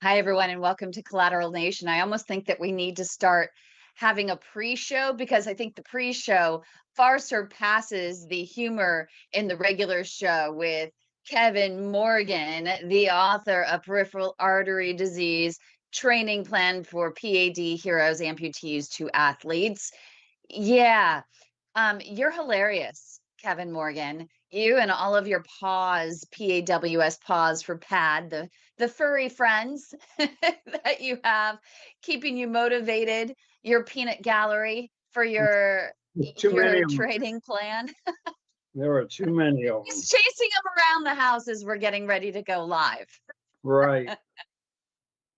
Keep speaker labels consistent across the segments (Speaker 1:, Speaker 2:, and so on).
Speaker 1: Hi, everyone, and welcome to Collateral Nation. I almost think that we need to start having a pre show because I think the pre show far surpasses the humor in the regular show with Kevin Morgan, the author of Peripheral Artery Disease Training Plan for P.A.D. Heroes, Amputees to Athletes. Yeah, you're hilarious, Kevin Morgan. You and all of your paws, PAWS paws for pad, the furry friends that you have, keeping you motivated. Your peanut gallery for
Speaker 2: Too many
Speaker 1: your
Speaker 2: of them.
Speaker 1: trading plan.
Speaker 2: There are too many of
Speaker 1: He's
Speaker 2: them.
Speaker 1: chasing them around the house as we're getting ready to go live.
Speaker 2: Right.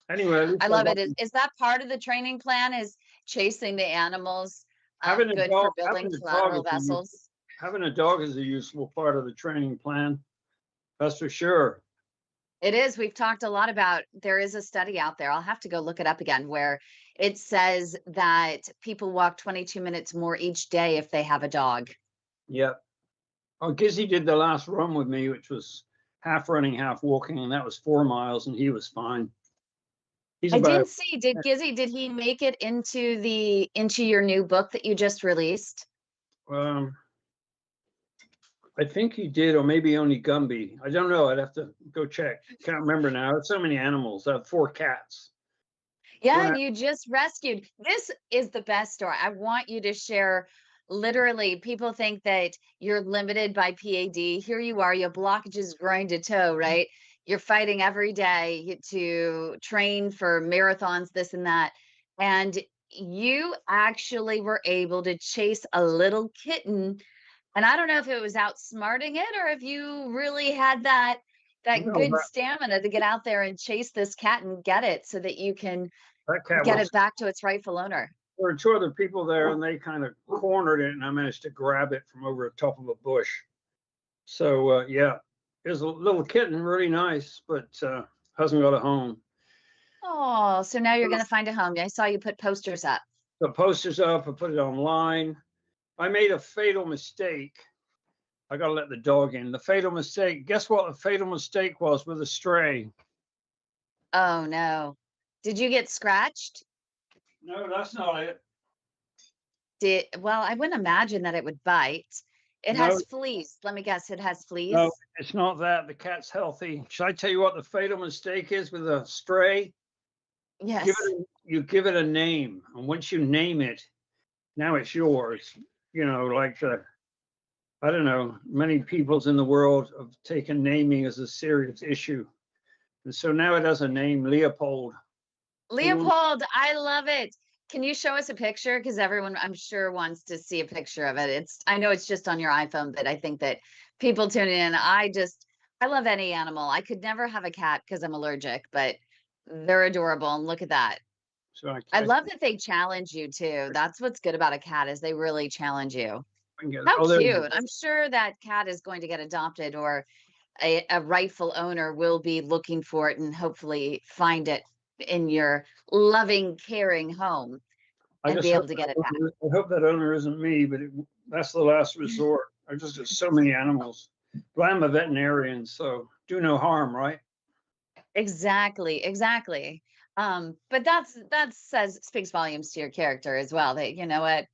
Speaker 2: Anyway, at
Speaker 1: I
Speaker 2: least I
Speaker 1: love
Speaker 2: got
Speaker 1: it. Is that part of the training plan? Is chasing the animals
Speaker 2: having a
Speaker 1: good for
Speaker 2: dog.
Speaker 1: building collateral vessels?
Speaker 2: Having a dog is a useful part of the training plan. That's for sure.
Speaker 1: It is. We've talked a lot about there is a study out there. I'll have to go look it up again where it says that people walk 22 minutes more each day if they have a dog.
Speaker 2: Yep. Oh, Gizzy did the last run with me, which was half running, half walking, and that was 4 miles, and he was fine. He's
Speaker 1: I
Speaker 2: about
Speaker 1: didn't see, did he make it into your new book that you just released?
Speaker 2: um I think he did, or maybe only Gumby. I don't know. I'd have to go check. Can't remember now. There's so many animals. I have 4 cats.
Speaker 1: Yeah,
Speaker 2: When I,
Speaker 1: and you just rescued. This is the best story. I want you to share. Literally, people think that you're limited by PAD. Here you are, your blockages groin to toe, right? You're fighting every day to train for marathons, this and that. And you actually were able to chase a little kitten. And I don't know if it was outsmarting it or if you really had that
Speaker 2: no,
Speaker 1: good stamina to get out there and chase this cat and get it so that you can
Speaker 2: that cat
Speaker 1: get
Speaker 2: was
Speaker 1: it back to its rightful owner.
Speaker 2: there were 2 other people there, and they kind of cornered it, and I managed to grab it from over the top of a bush. So yeah, it was a little kitten, really nice, but hasn't got a home.
Speaker 1: Oh, so now you're going to find a home. I saw you put posters up.
Speaker 2: The poster's up. I put it online. I made a fatal mistake. I got to let the dog in. The fatal mistake. Guess what? The fatal mistake was with a stray.
Speaker 1: Oh, no. Did you get scratched?
Speaker 2: No, that's not it.
Speaker 1: Well, I wouldn't imagine that it would bite. It
Speaker 2: No,
Speaker 1: has fleas. Let me guess, it has
Speaker 2: no,
Speaker 1: fleas.
Speaker 2: it's not that. The cat's healthy. Should I tell you what the fatal mistake is with a stray?
Speaker 1: Yes.
Speaker 2: You give it a name, and once you name it, now it's yours. Like I don't know, many peoples in the world have taken naming as a serious issue, and so now it has a name, Leopold.
Speaker 1: Leopold, I love it. Can you show us a picture? Because everyone, I'm sure, wants to see a picture of it. I know it's just on your iPhone, but I think that people tune in. I love any animal. I could never have a cat because I'm allergic, but they're adorable. And look at that.
Speaker 2: So
Speaker 1: I love that they challenge you too. That's what's good about a cat is they really challenge you.
Speaker 2: I can get.
Speaker 1: How
Speaker 2: Oh, there it
Speaker 1: cute.
Speaker 2: is.
Speaker 1: I'm sure that cat is going to get adopted or a rightful owner will be looking for it and hopefully find it in your loving, caring home
Speaker 2: I
Speaker 1: and
Speaker 2: just
Speaker 1: be
Speaker 2: hope
Speaker 1: able to get it back.
Speaker 2: I hope that owner isn't me, but that's the last resort. I just got so many animals. But I'm a veterinarian, so do no harm, right?
Speaker 1: Exactly, exactly. But that says speaks volumes to your character as well. That you know what,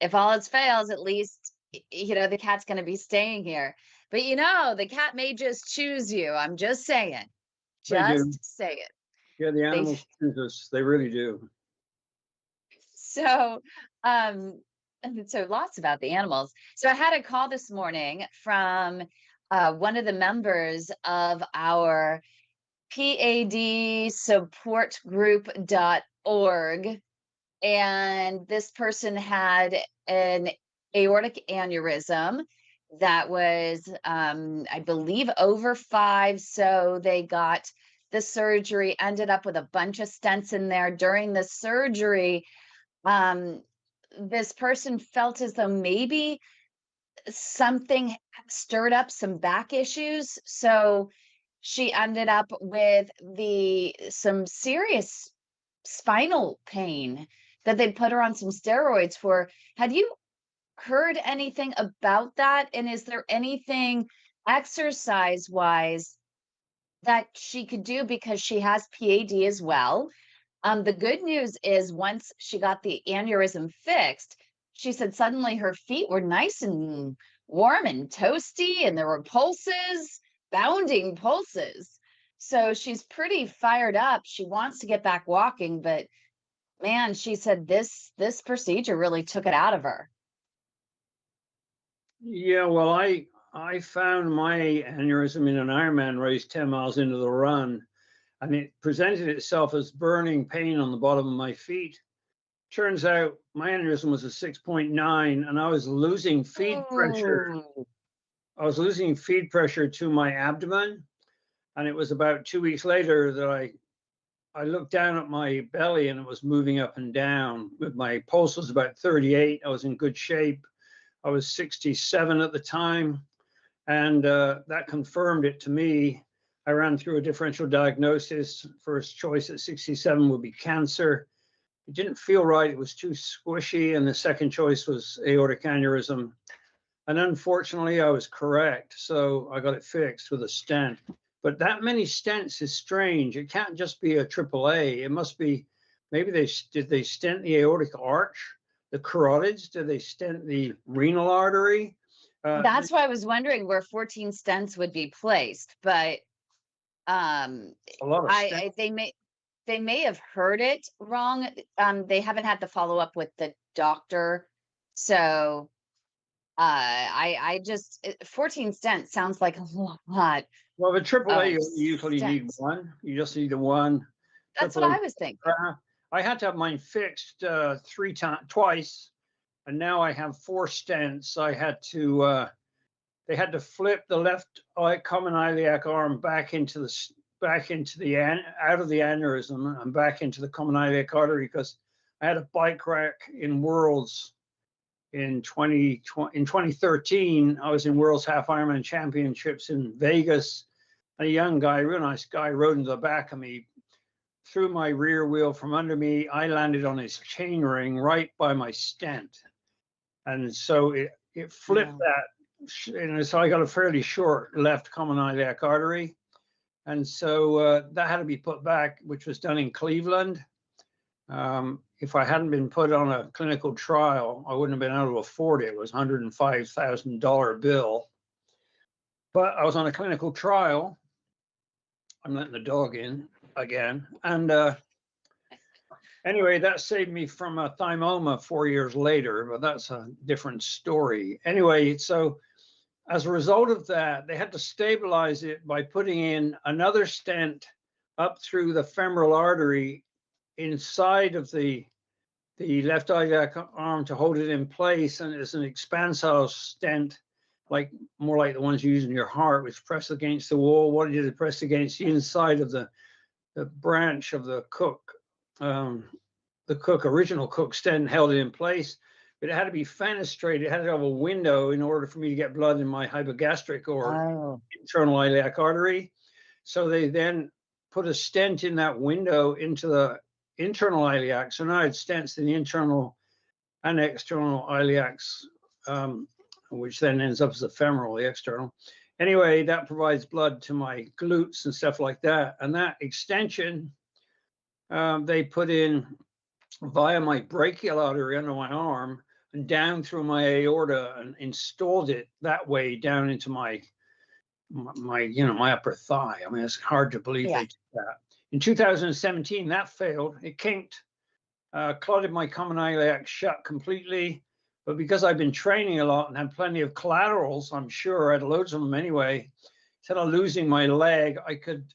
Speaker 1: if all else fails, at least the cat's going to be staying here. But the cat may just choose you. I'm just saying,
Speaker 2: They do.
Speaker 1: just say it.
Speaker 2: Yeah, the
Speaker 1: They
Speaker 2: animals choose us. They really do.
Speaker 1: so um and so lots about the animals. So I had a call this morning from one of the members of our PAD support group.org, and this person had an aortic aneurysm that was I believe over 5, so they got the surgery, ended up with a bunch of stents in there. During the surgery, um this person felt as though maybe something stirred up some back issues, so she ended up with the some serious spinal pain that they put her on some steroids for. Had you heard anything about that? And is there anything exercise wise that she could do because she has PAD as well. The good news is once she got the aneurysm fixed, she said suddenly her feet were nice and warm and toasty, and there were pulses, bounding pulses. So she's pretty fired up. She wants to get back walking, but man, she said this procedure really took it out of her.
Speaker 2: Yeah, well, I found my aneurysm in an Ironman race 10 miles into the run, and it presented itself as burning pain on the bottom of my feet. Turns out my aneurysm was a 6.9, and I was losing feed pressure.
Speaker 1: Oh,
Speaker 2: I was losing feed pressure to my abdomen, and it was about 2 weeks later that I looked down at my belly and it was moving up and down. With my pulse was about 38. I was in good shape. I was 67 at the time, and that confirmed it to me. I ran through a differential diagnosis. First choice at 67 would be cancer. It didn't feel right. It was too squishy. And the second choice was aortic aneurysm. And unfortunately, I was correct. So I got it fixed with a stent. But that many stents is strange. It can't just be a AAA. It must be, maybe did they stent the aortic arch, the carotids? Did they stent the renal artery?
Speaker 1: that's why I was wondering where 14 stents would be placed, but
Speaker 2: A lot of stents.
Speaker 1: they may have heard it wrong. They haven't had to follow up with the doctor. So I just 14 stents sounds like a lot
Speaker 2: Well, the AAA,
Speaker 1: of
Speaker 2: you usually need
Speaker 1: stents.
Speaker 2: one. You just need the one.
Speaker 1: That's what
Speaker 2: AAA.
Speaker 1: I was thinking.
Speaker 2: I had to have mine fixed twice, and now I have 4 stents. I had to they had to flip the left common iliac arm back into the out of the aneurysm and back into the common iliac artery, because I had a bike wreck in Worlds in 2013. I was in World's Half Ironman Championships in Vegas. A young guy, real nice guy, rode into the back of me, threw my rear wheel from under me. I landed on his chain ring right by my stent, and so it flipped
Speaker 1: Yeah.
Speaker 2: that. And so I got a fairly short left common iliac artery, and so that had to be put back, which was done in Cleveland. If I hadn't been put on a clinical trial, I wouldn't have been able to afford it. It was $105,000 bill. But I was on a clinical trial. I'm letting the dog in again. And anyway, that saved me from a thymoma 4 years later, but that's a different story. Anyway, so as a result of that, they had to stabilize it by putting in another stent up through the femoral artery inside of the left iliac arm to hold it in place. And it's an expansile stent, like more like the ones you use in your heart, which press against the wall. What did it press against the inside of the branch of the original Cook stent, held it in place. But it had to be fenestrated. It had to have a window in order for me to get blood in my hypogastric or
Speaker 1: Oh,
Speaker 2: internal iliac artery. So they then put a stent in that window into the internal iliac. So now I had stents in the internal and external iliacs, which then ends up as the femoral, the external. Anyway, that provides blood to my glutes and stuff like that. And that extension, they put in via my brachial artery under my arm and down through my aorta, and installed it that way down into my upper thigh. I mean, it's hard to believe
Speaker 1: yeah.
Speaker 2: they did that. In 2017, that failed. It kinked, clotted my common iliac shut completely. But because I've been training a lot and had plenty of collaterals, I'm sure I had loads of them anyway. Instead of losing my leg, I couldn't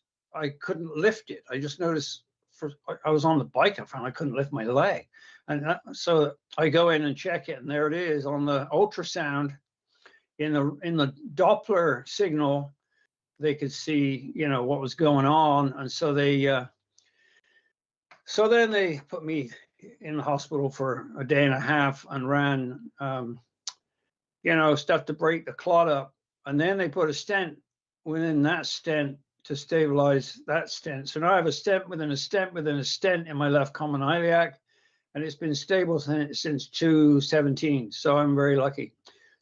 Speaker 2: lift it. I just noticed I was on the bike, I found I couldn't lift my leg. And so I go in and check it, and there it is on the ultrasound. In the Doppler signal, they could see, what was going on. And so then they put me in the hospital for a day and a half and ran, stuff to break the clot up. And then they put a stent within that stent to stabilize that stent. So now I have a stent within a stent within a stent in my left common iliac, and it's been stable since 2017. So I'm very lucky.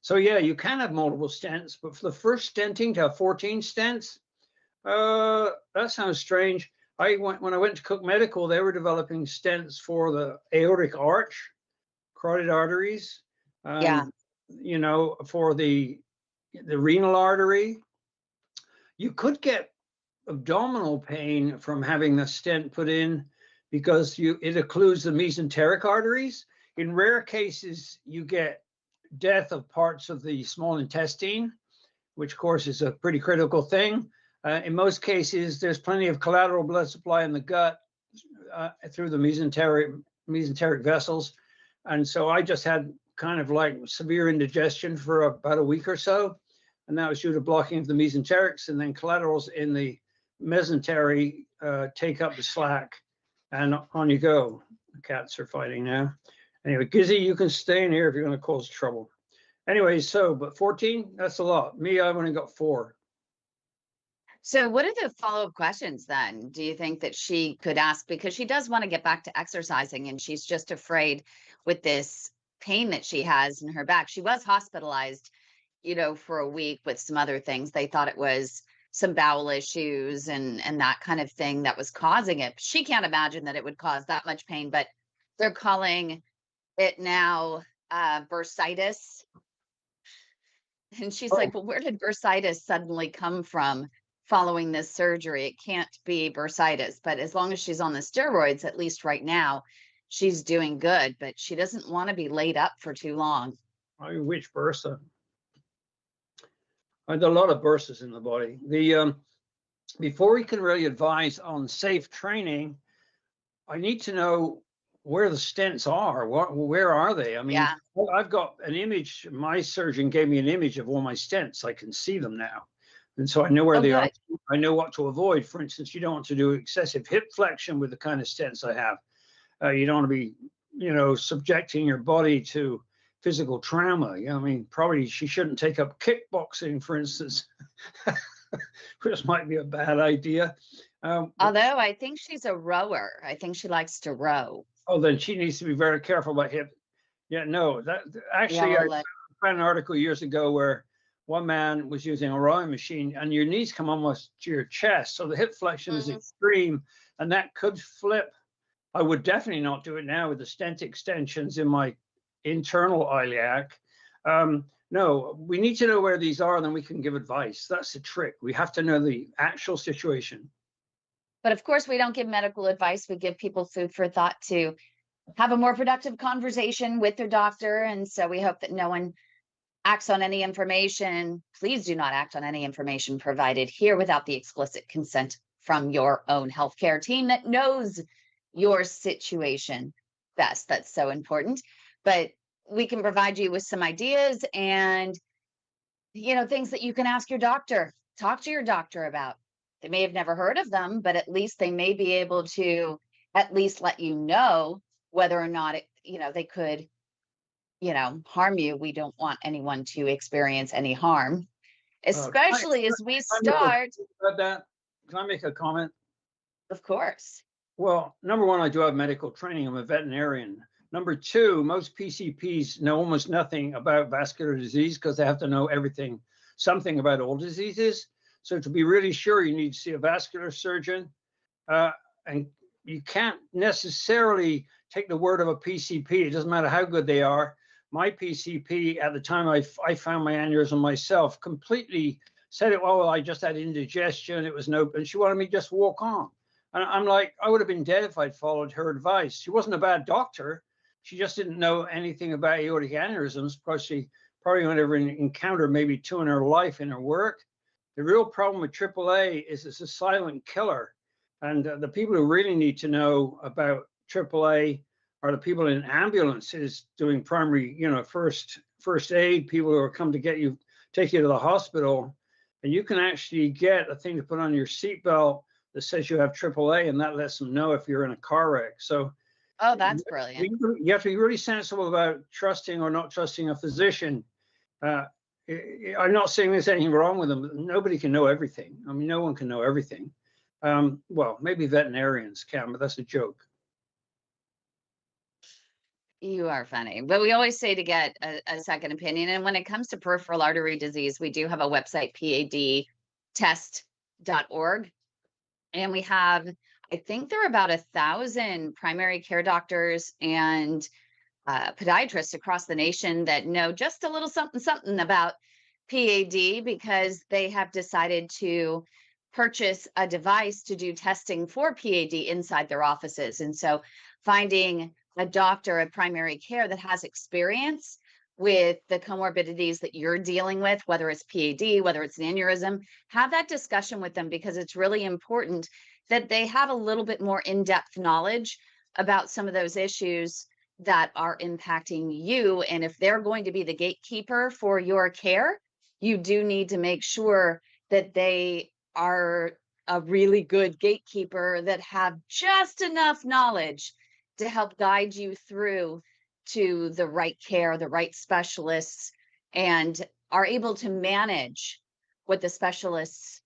Speaker 2: So yeah, you can have multiple stents, but for the first stenting to have 14 stents, That sounds strange. When I went to Cook Medical, they were developing stents for the aortic arch, carotid arteries,
Speaker 1: Yeah.
Speaker 2: for the renal artery. You could get abdominal pain from having the stent put in because it occludes the mesenteric arteries. In rare cases, you get death of parts of the small intestine, which of course is a pretty critical thing. In most cases, there's plenty of collateral blood supply in the gut through the mesenteric vessels. And so I just had kind of like severe indigestion for about a week or so. And that was due to blocking of the mesenterics, and then collaterals in the mesentery take up the slack, and on you go. The cats are fighting now. Anyway, Gizzy, you can stay in here if you're going to cause trouble. Anyway, but 14, that's a lot. Me, I've only got 4.
Speaker 1: So what are the follow-up questions then? Do you think that she could ask? Because she does want to get back to exercising, and she's just afraid with this pain that she has in her back. She was hospitalized, for a week with some other things. They thought it was some bowel issues and that kind of thing that was causing it. She can't imagine that it would cause that much pain, but they're calling it now bursitis. And she's
Speaker 2: Oh,
Speaker 1: like, well, where did bursitis suddenly come from following this surgery? It can't be bursitis. But as long as she's on the steroids, at least right now, she's doing good. But she doesn't want to be laid up for too long.
Speaker 2: which bursa? There's a lot of bursas in the body. Before we can really advise on safe training, I need to know where the stents are. Where are they? I mean,
Speaker 1: Yeah.
Speaker 2: I've got an image. My surgeon gave me an image of all my stents. I can see them now, and so I know where
Speaker 1: Oh,
Speaker 2: they are.
Speaker 1: good.
Speaker 2: I know what to avoid. For instance, you don't want to do excessive hip flexion with the kind of stents I have. You don't want to be, subjecting your body to physical trauma. I mean, probably she shouldn't take up kickboxing, for instance, which might be a bad idea.
Speaker 1: Although I think she's a rower. I think she likes to row.
Speaker 2: Oh, then she needs to be very careful about hip. Yeah, no, that
Speaker 1: Yeah,
Speaker 2: actually, I
Speaker 1: well,
Speaker 2: found an article years ago where one man was using a rowing machine, and your knees come almost to your chest, so the hip flexion is
Speaker 1: mhm.
Speaker 2: extreme, and that could flip. I would definitely not do it now with the stent extensions in my internal iliac. No, we need to know where these are, and then we can give advice. That's the trick. We have to know the actual situation.
Speaker 1: But of course, we don't give medical advice. We give people food for thought to have a more productive conversation with their doctor. And so we hope that no one acts on any information. Please do not act on any information provided here without the explicit consent from your own healthcare team that knows your situation best. That's so important. But we can provide you with some ideas and things that you can ask your doctor, talk to your doctor about. They may have never heard of them, but at least they may be able to at least let you know whether or not they could harm you. We don't want anyone to experience any harm, especially as we
Speaker 2: I make
Speaker 1: start.
Speaker 2: about that? Can I make a comment?
Speaker 1: Of course.
Speaker 2: Well, number one, I do have medical training. I'm a veterinarian. Number two, most PCPs know almost nothing about vascular disease because they have to know something about all diseases. So to be really sure, you need to see a vascular surgeon. And you can't necessarily take the word of a PCP. It doesn't matter how good they are. My PCP at the time I found my aneurysm myself completely said it, well, I just had indigestion. It was and she wanted me to just walk on. And I'm like, I would have been dead if I'd followed her advice. She wasn't a bad doctor. She just didn't know anything about aortic aneurysms because she probably would never encounter maybe 2 in her life in her work. The real problem with AAA is it's a silent killer. And the people who really need to know about AAA are the people in ambulances doing primary, first aid, people who are come to take you to the hospital. And you can actually get a thing to put on your seatbelt that says you have AAA, and that lets them know if you're in a car wreck. So
Speaker 1: Oh, that's brilliant.
Speaker 2: you have to be really sensible about trusting or not trusting a physician. I'm not saying there's anything wrong with them, but nobody can know everything. I mean, no one can know everything. Well, maybe veterinarians can, but that's a joke.
Speaker 1: You are funny. But we always say to get a second opinion. And when it comes to peripheral artery disease, we do have a website, P.A.D. test And we have, I think there are about 1,000 primary care doctors and podiatrists across the nation that know just a little something, something about PAD because they have decided to purchase a device to do testing for PAD inside their offices. And so finding a doctor at primary care that has experience with the comorbidities that you're dealing with, whether it's PAD, whether it's an aneurysm, have that discussion with them because it's really important that they have a little bit more in-depth knowledge about some of those issues that are impacting you. And if they're going to be the gatekeeper for your care, you do need to make sure that they are a really good gatekeeper that have just enough knowledge to help guide you through to the right care, the right specialists, and are able to manage what the specialists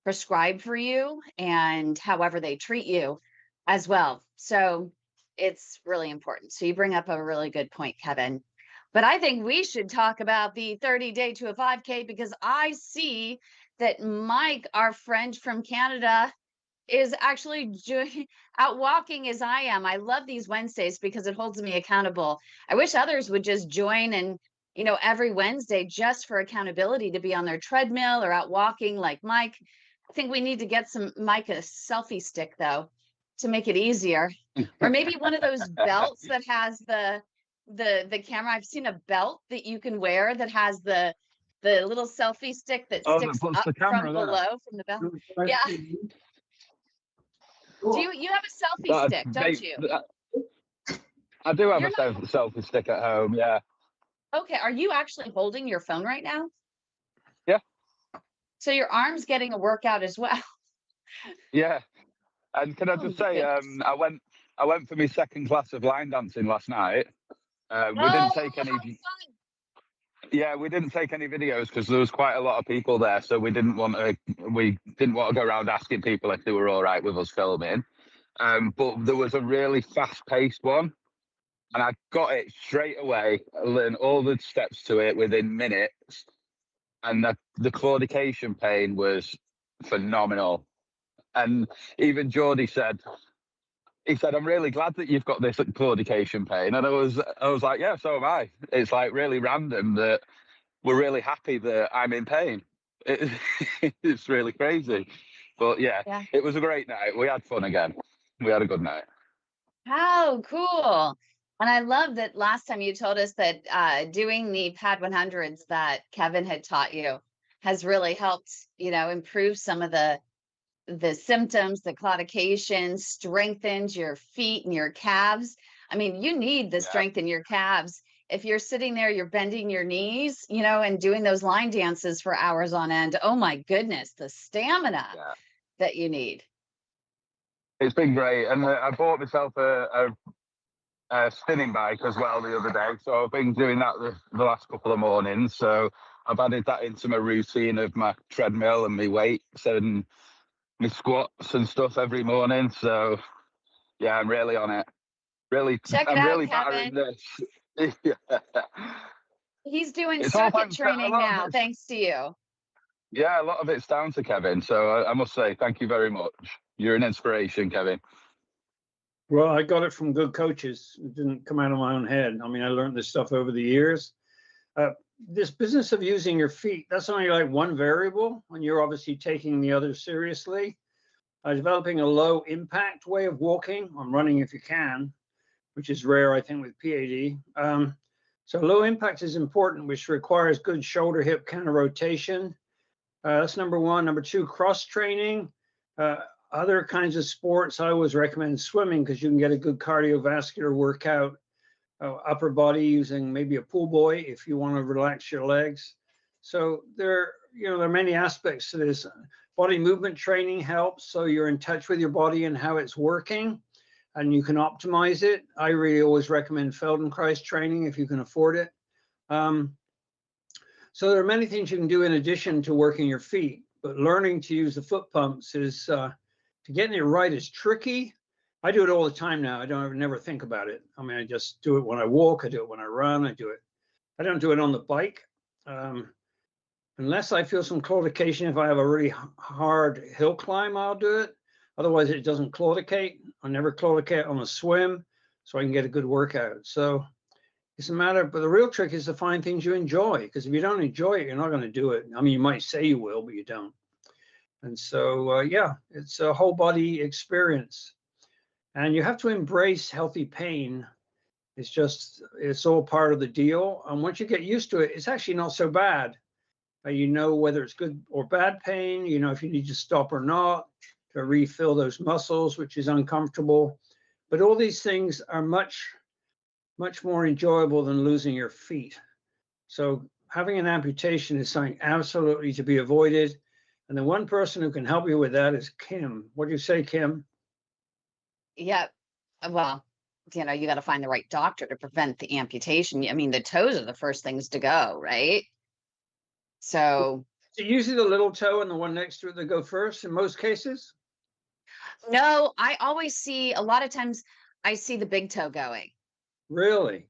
Speaker 1: prescribe for you and however they treat you as well. So it's really important. So you bring up a really good point, Kevin. But I think we should talk about the 30-day to a 5K because I see that Mike, our friend from Canada, is actually out walking as I am. I love these Wednesdays because it holds me accountable. I wish others would just join and, every Wednesday just for accountability to be on their treadmill or out walking like Mike. I think we need to get Mike a selfie stick though to make it easier. Or maybe one of those belts that has the camera. I've seen a belt that you can wear that has the little selfie stick that
Speaker 3: Oh,
Speaker 1: sticks
Speaker 3: that puts
Speaker 1: up
Speaker 3: the
Speaker 1: from
Speaker 3: camera there.
Speaker 1: below from the belt. Yeah. Do you have a selfie stick, don't you?
Speaker 3: I do have
Speaker 1: You're
Speaker 3: a selfie stick at home, yeah.
Speaker 1: Okay, are you actually holding your phone right now?
Speaker 3: Yeah.
Speaker 1: So your arm's getting a workout as well.
Speaker 3: Yeah. And can I just say,
Speaker 1: goodness.
Speaker 3: I went for my second class of line dancing last night. We didn't take any.
Speaker 1: How fun.
Speaker 3: Yeah, we didn't take any videos because there was quite a lot of people there, so we didn't want to. We didn't want to go around asking people if they were all right with us filming. But there was a really fast-paced one, and I got it straight away. I learned all the steps to it within minutes, and the claudication pain was phenomenal. And even Geordie said, I'm really glad that you've got this claudication pain. And I was like, yeah, so am I. It's like really random that we're really happy that I'm in pain. It's really crazy. But yeah, it was a great night. We had fun again. We had a good night.
Speaker 1: How cool. And I love that last time you told us that doing the P.A.D 100s that Kevin had taught you has really helped, improve some of the symptoms, the claudication, strengthens your feet and your calves. I mean, you need the strength in your calves. If you're sitting there, you're bending your knees, and doing those line dances for hours on end. Oh my goodness, the stamina that you need.
Speaker 3: It's been great. And I bought myself a spinning bike as well the other day. So I've been doing that the last couple of mornings. So I've added that into my routine of my treadmill and my weights and my squats and stuff every morning. So yeah, I'm really on it. I'm really battering this.
Speaker 1: He's doing
Speaker 3: It's all
Speaker 1: circuit training now, thanks to you.
Speaker 3: Yeah, a lot of it's down to Kevin. So I must say, thank you very much. You're an inspiration, Kevin.
Speaker 2: Well, I got it from good coaches. It didn't come out of my own head. I mean, I learned this stuff over the years. This business of using your feet, that's only like one variable, and you're obviously taking the others seriously. Developing a low impact way of walking, on running if you can, which is rare, I think, with PAD. So low impact is important, which requires good shoulder hip counter rotation. That's number one. Number two, cross training. Other kinds of sports, I always recommend swimming because you can get a good cardiovascular workout. Upper body using maybe a pull buoy if you want to relax your legs. So there are many aspects to this. Body movement training helps, so you're in touch with your body and how it's working, and you can optimize it. I really always recommend Feldenkrais training if you can afford it. So there are many things you can do in addition to working your feet, but learning to use the foot pumps is to getting it right is tricky. I do it all the time now. I never think about it. I mean, I just do it when I walk. I do it when I run. I don't do it on the bike. Unless I feel some claudication, if I have a really hard hill climb, I'll do it. Otherwise, it doesn't claudicate. I never claudicate on a swim, so I can get a good workout. So it's a matter, but the real trick is to find things you enjoy, because if you don't enjoy it, you're not going to do it. I mean, you might say you will, but you don't. And so, yeah, it's a whole body experience. And you have to embrace healthy pain. It's all part of the deal. And once you get used to it, it's actually not so bad. You know whether it's good or bad pain, you know if you need to stop or not, to refill those muscles, which is uncomfortable. But all these things are much more enjoyable than losing your feet. So having an amputation is something absolutely to be avoided. And the one person who can help you with that is Kym. What do you say, Kym?
Speaker 1: Yeah. Well, you know, you got to find the right doctor to prevent the amputation. I mean, the toes are the first things to go, right? So,
Speaker 2: Is it usually the little toe and the one next to it that go first in most cases?
Speaker 1: no, I always see a lot of times I see the big toe going.
Speaker 2: Really?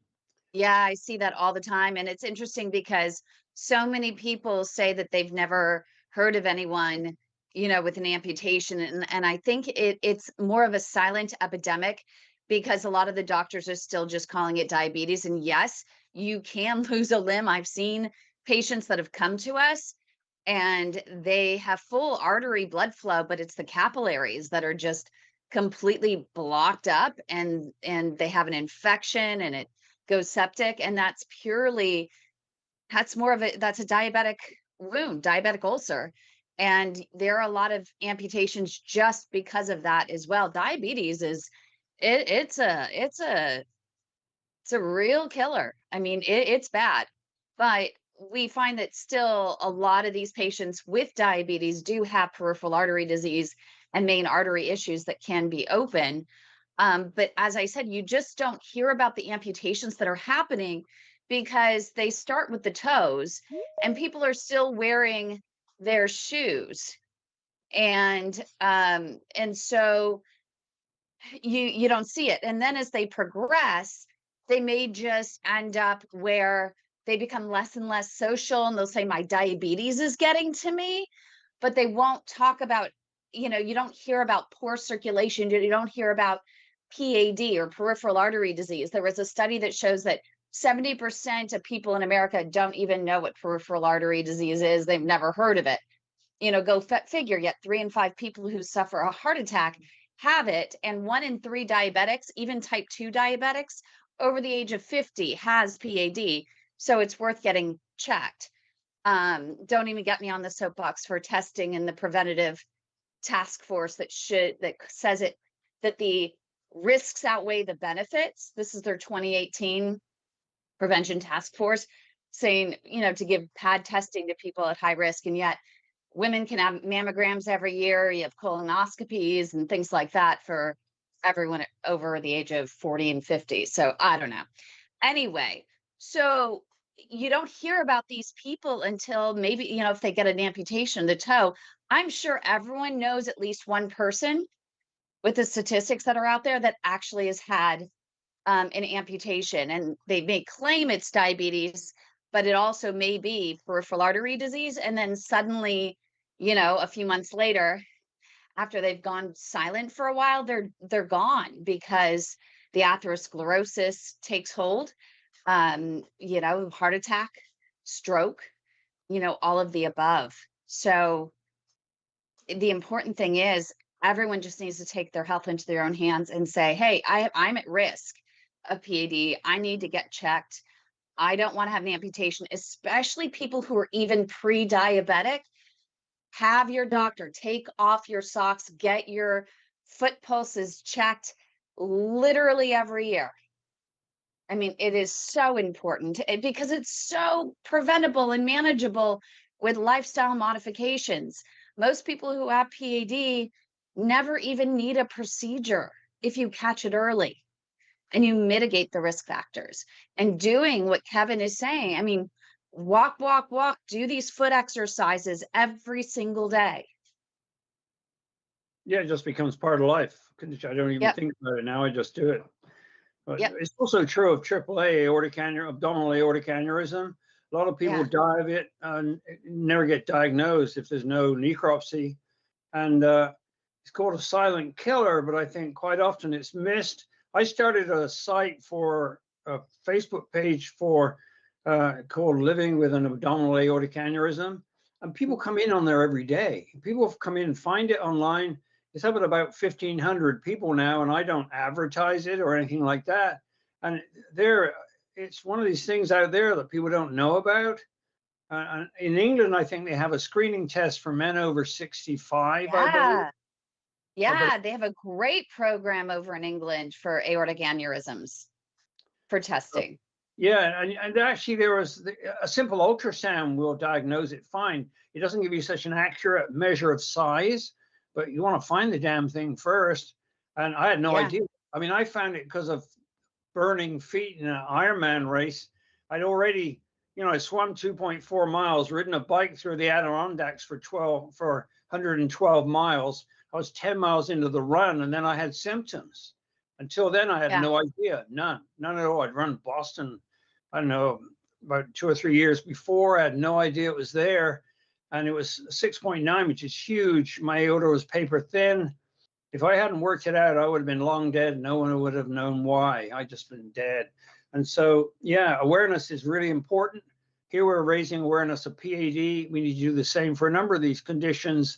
Speaker 1: Yeah, I see that all the time. And it's interesting because so many people say that they've never heard of anyone, you know, with an amputation. And I think it's more of a silent epidemic because a lot of the doctors are still just calling it diabetes. And yes, you can lose a limb. I've seen patients that have come to us and they have full artery blood flow, but it's the capillaries that are just completely blocked up and they have an infection and it goes septic, and that's more of that's a diabetic wound, diabetic ulcer. And there are a lot of amputations just because of that as well. Diabetes is it's a real killer. I mean, it's bad, but we find that still a lot of these patients with diabetes do have peripheral artery disease and main artery issues that can be open. But as I said, you just don't hear about the amputations that are happening because they start with the toes and people are still wearing their shoes. And so you don't see it. And then as they progress, they may just end up where they become less and less social and they'll say my diabetes is getting to me, but they won't talk about, you know, you don't hear about poor circulation, you don't hear about PAD or peripheral artery disease. There was a study that shows that 70% of people in America don't even know what peripheral artery disease is. They've never heard of it. You know, go figure, yet 3 in 5 people who suffer a heart attack have it, and 1 in 3 diabetics, even type 2 diabetics over the age of 50 has PAD. So it's worth getting checked. Don't even get me on the soapbox for testing and the preventative task force that says it, that the risks outweigh the benefits. This is their 2018 prevention task force saying, you know, to give PAD testing to people at high risk. And yet women can have mammograms every year. You have colonoscopies and things like that for everyone over the age of 40 and 50. So I don't know. Anyway, so you don't hear about these people until maybe, you know, if they get an amputation, the toe. I'm sure everyone knows at least one person with the statistics that are out there that actually has had an amputation, and they may claim it's diabetes, but it also may be peripheral artery disease. And then suddenly, you know, a few months later, after they've gone silent for a while, they're gone because the atherosclerosis takes hold. You know, heart attack, stroke, you know, all of the above. So the important thing is everyone just needs to take their health into their own hands and say, hey, I'm at risk of PAD. I need to get checked. I don't want to have an amputation, especially people who are even pre-diabetic. Have your doctor take off your socks, get your foot pulses checked literally every year. I mean, it is so important because it's so preventable and manageable with lifestyle modifications. Most people who have PAD never even need a procedure if you catch it early and you mitigate the risk factors. And doing what Kevin is saying, I mean, walk, walk, walk, do these foot exercises every single day.
Speaker 2: Yeah, it just becomes part of life. I don't even
Speaker 1: Yep.
Speaker 2: think about it now. I just do it. But
Speaker 1: Yep.
Speaker 2: it's also true of AAA, abdominal aortic aneurysm. A lot of people
Speaker 1: Yeah.
Speaker 2: die of it and never get diagnosed if there's no necropsy. And it's called a silent killer, but I think quite often it's missed. I started a site for a Facebook page for called Living with an Abdominal Aortic Aneurysm. And people come in on there every day. People come in and find it online. It's up at about 1,500 people now, and I don't advertise it or anything like that. And it's one of these things out there that people don't know about. In England, I think they have a screening test for men over 65, I believe.
Speaker 1: Yeah. Yeah, they have a great program over in England for aortic aneurysms for testing.
Speaker 2: Yeah, and actually there was a simple ultrasound will diagnose it fine. It doesn't give you such an accurate measure of size, but you want to find the damn thing first. And I had no
Speaker 1: Yeah.
Speaker 2: idea. I mean, I found it because of burning feet in an Ironman race. I'd already, I swum 2.4 miles, ridden a bike through the Adirondacks for 112 miles. I was 10 miles into the run, and then I had symptoms. Until then, I had
Speaker 1: Yeah.
Speaker 2: no idea, none at all. I'd run Boston, I don't know, about 2 or 3 years before. I had no idea it was there. And it was 6.9, which is huge. My aorta was paper thin. If I hadn't worked it out, I would have been long dead. No one would have known why. I just been dead. And so, yeah, awareness is really important. Here we're raising awareness of PAD. We need to do the same for a number of these conditions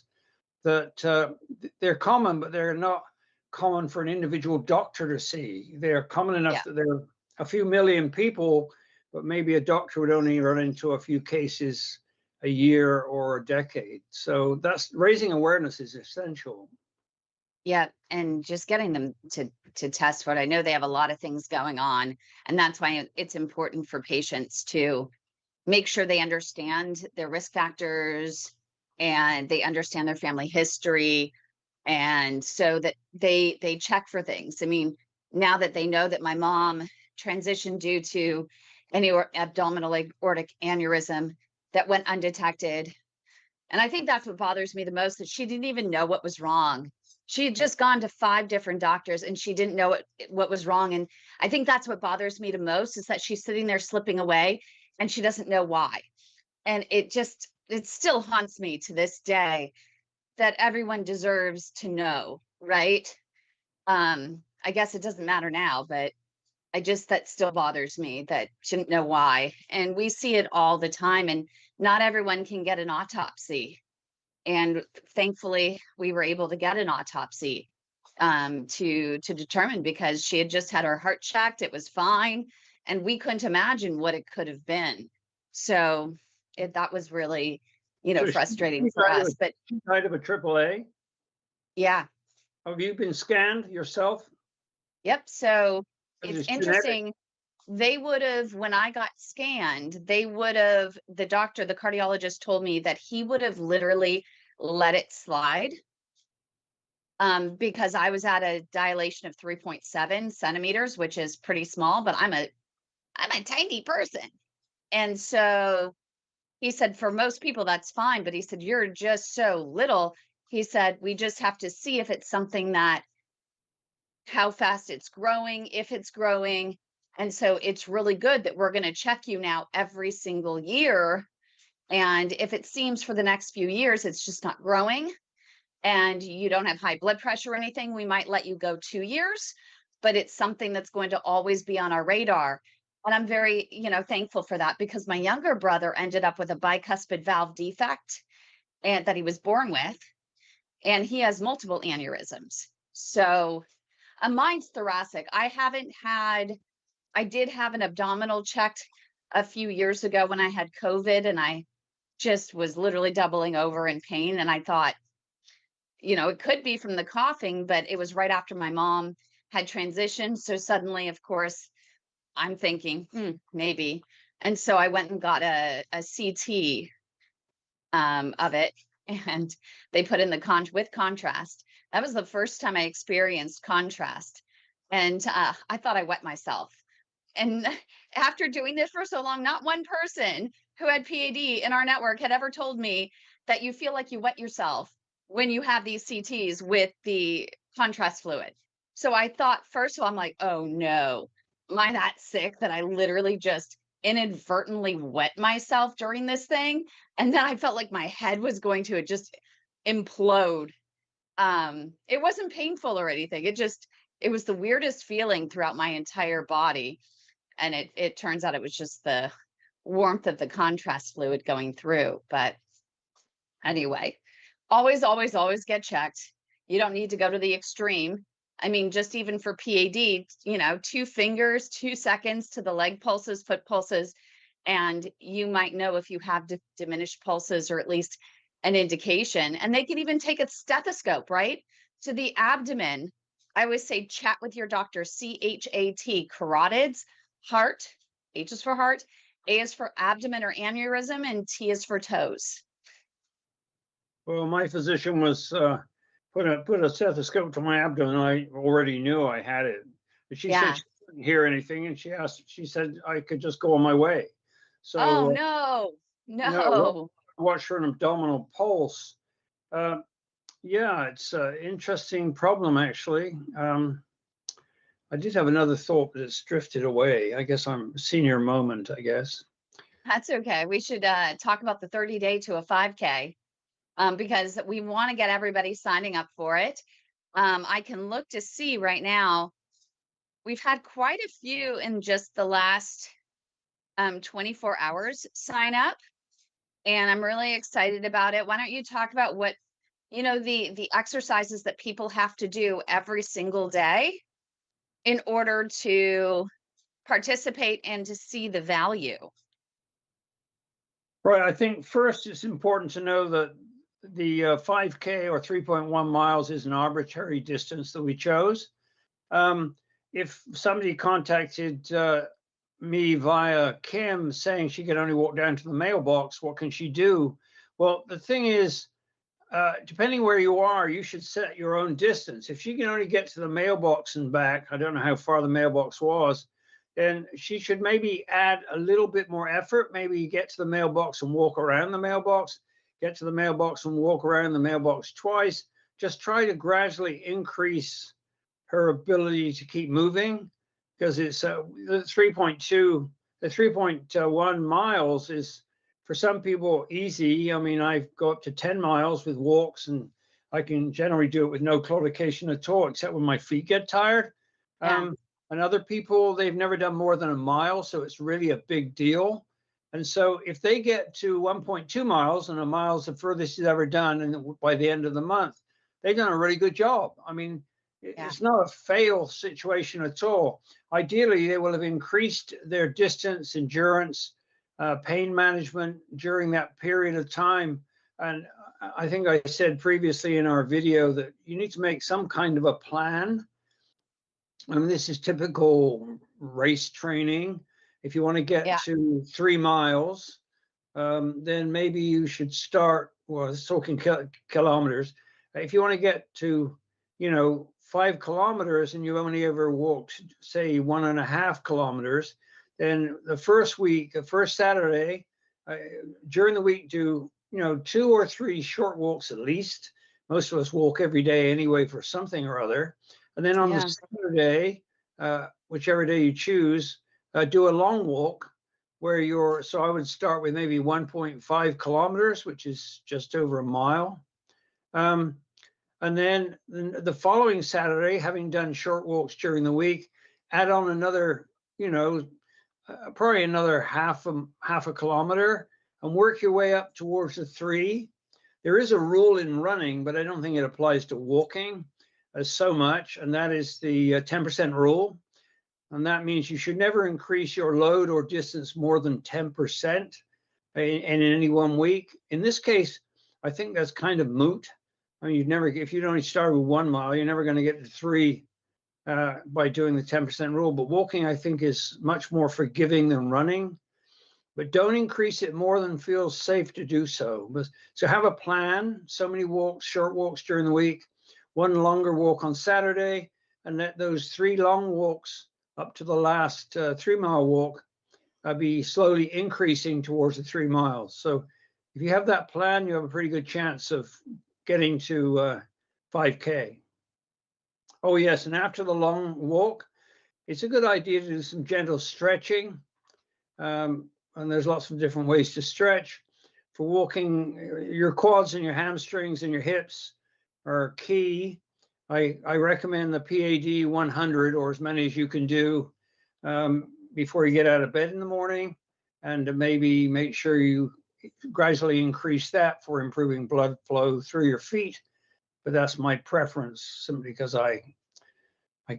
Speaker 2: that they're common, but they're not common for an individual doctor to see. They're common enough that there are a few million people, but maybe a doctor would only run into a few cases a year or a decade. So that's raising awareness is essential.
Speaker 1: Yeah, and just getting them to test for it. I know they have a lot of things going on, and that's why it's important for patients to make sure they understand their risk factors and they understand their family history, and so that they check for things. I mean, now that they know that my mom transitioned due to an abdominal aortic aneurysm that went undetected, and I think that's what bothers me the most, that she didn't even know what was wrong. She had just gone to 5 different doctors and she didn't know what was wrong. And I think that's what bothers me the most, is that she's sitting there slipping away and she doesn't know why. And it still haunts me to this day that everyone deserves to know, right? I guess it doesn't matter now, but that still bothers me, that she didn't know why. And we see it all the time, and not everyone can get an autopsy. And thankfully, we were able to get an autopsy to determine, because she had just had her heart checked. It was fine, and we couldn't imagine what it could have been. So that was really,
Speaker 2: So
Speaker 1: frustrating for us. But
Speaker 2: she died of a AAA.
Speaker 1: yeah,
Speaker 2: Have you been scanned yourself?
Speaker 1: yep. So
Speaker 2: Because
Speaker 1: it's
Speaker 2: it's genetic.
Speaker 1: interesting. They would have, when I got scanned, the doctor, the cardiologist told me that he would have literally let it slide, because I was at a dilation of 3.7 centimeters, which is pretty small, but I'm a tiny person. And so he said, for most people, that's fine. But he said, you're just so little. He said, we just have to see if it's something that, how fast it's growing, if it's growing. And so it's really good that we're going to check you now every single year. And if it seems for the next few years it's just not growing and you don't have high blood pressure or anything, we might let you go 2 years, but it's something that's going to always be on our radar. And I'm very, thankful for that, because my younger brother ended up with a bicuspid valve defect, and that he was born with, and he has multiple aneurysms. So mine's thoracic. I did have an abdominal checked a few years ago when I had COVID, and I just was literally doubling over in pain. And I thought, it could be from the coughing, but it was right after my mom had transitioned. So suddenly, of course, I'm thinking, maybe. And so I went and got a CT of it, and they put in with contrast. That was the first time I experienced contrast. And I thought I wet myself. And after doing this for so long, not one person who had PAD in our network had ever told me that you feel like you wet yourself when you have these CTs with the contrast fluid. So I thought, first of all, I'm like, oh no, am I that sick that I literally just inadvertently wet myself during this thing. And then I felt like my head was going to just implode. It wasn't painful or anything. It was the weirdest feeling throughout my entire body. And it turns out it was just the warmth of the contrast fluid going through. But anyway, always, always, always get checked. You don't need to go to the extreme. I mean, just even for PAD, 2 fingers, 2 seconds to the leg pulses, foot pulses, and you might know if you have diminished pulses or at least an indication. And they can even take a stethoscope, right? To the abdomen. I always say chat with your doctor, CHAT, carotids, heart, H is for heart, A is for abdomen or aneurysm, and T is for toes.
Speaker 2: Well, my physician was put a stethoscope to my abdomen. I already knew I had it, but she said
Speaker 1: Yeah.
Speaker 2: she couldn't hear anything, and she said I could just go on my way. So
Speaker 1: Oh, no, no.
Speaker 2: watch for an abdominal pulse. Yeah, it's an interesting problem actually. I did have another thought, but it's drifted away. I guess I'm senior moment, I guess.
Speaker 1: That's okay. We should talk about the 30-day to a 5K because we want to get everybody signing up for it. I can look to see right now. We've had quite a few in just the last 24 hours sign up, and I'm really excited about it. Why don't you talk about what, the exercises that people have to do every single day in order to participate and to see the value?
Speaker 2: Right. I think first it's important to know that the 5K or 3.1 miles is an arbitrary distance that we chose. If somebody contacted me via Kym saying she could only walk down to the mailbox, what can she do? Well, the thing is, depending where you are, you should set your own distance. If she can only get to the mailbox and back, I don't know how far the mailbox was, then she should maybe add a little bit more effort. Maybe get to the mailbox and walk around the mailbox, get to the mailbox and walk around the mailbox twice. Just try to gradually increase her ability to keep moving, because it's the 3.1 miles is for some people easy. I mean, I go up to 10 miles with walks, and I can generally do it with no claudication at all, except when my feet get tired.
Speaker 1: Yeah.
Speaker 2: And other people, they've never done more than a mile, so it's really a big deal. And so if they get to 1.2 miles, and a mile's the furthest he's ever done, and by the end of the month, they've done a really good job. I mean, it's not a fail situation at all. Ideally, they will have increased their distance, endurance, pain management during that period of time. And I think I said previously in our video that you need to make some kind of a plan. I mean, this is typical race training. If you want to get to 3 miles, then maybe you should start, well, it's talking kilometers. If you want to get to, 5 kilometers and you only ever walked, say, 1.5 kilometers, then the first week, the first Saturday, during the week, do, 2 or 3 short walks at least. Most of us walk every day anyway for something or other. And then on the Saturday, whichever day you choose, do a long walk where so I would start with maybe 1.5 kilometers, which is just over a mile. And then the following Saturday, having done short walks during the week, add on another, probably another half a kilometer, and work your way up towards the 3. There is a rule in running, but I don't think it applies to walking so much, and that is the 10% rule. And that means you should never increase your load or distance more than 10% in any one week. In this case, I think that's kind of moot. I mean, if you only start with 1 mile, you're never going to get to 3 by doing the 10% rule. But walking, I think, is much more forgiving than running. But don't increase it more than feels safe to do so. So have a plan, so many walks, short walks during the week, 1 longer walk on Saturday, and let those 3 long walks up to the last 3-mile walk be slowly increasing towards the 3 miles. So if you have that plan, you have a pretty good chance of getting to 5K. Oh yes, and after the long walk, it's a good idea to do some gentle stretching. And there's lots of different ways to stretch. For walking, your quads and your hamstrings and your hips are key. I recommend the P.A.D. 100, or as many as you can do before you get out of bed in the morning, and to maybe make sure you gradually increase that for improving blood flow through your feet. But that's my preference, simply because I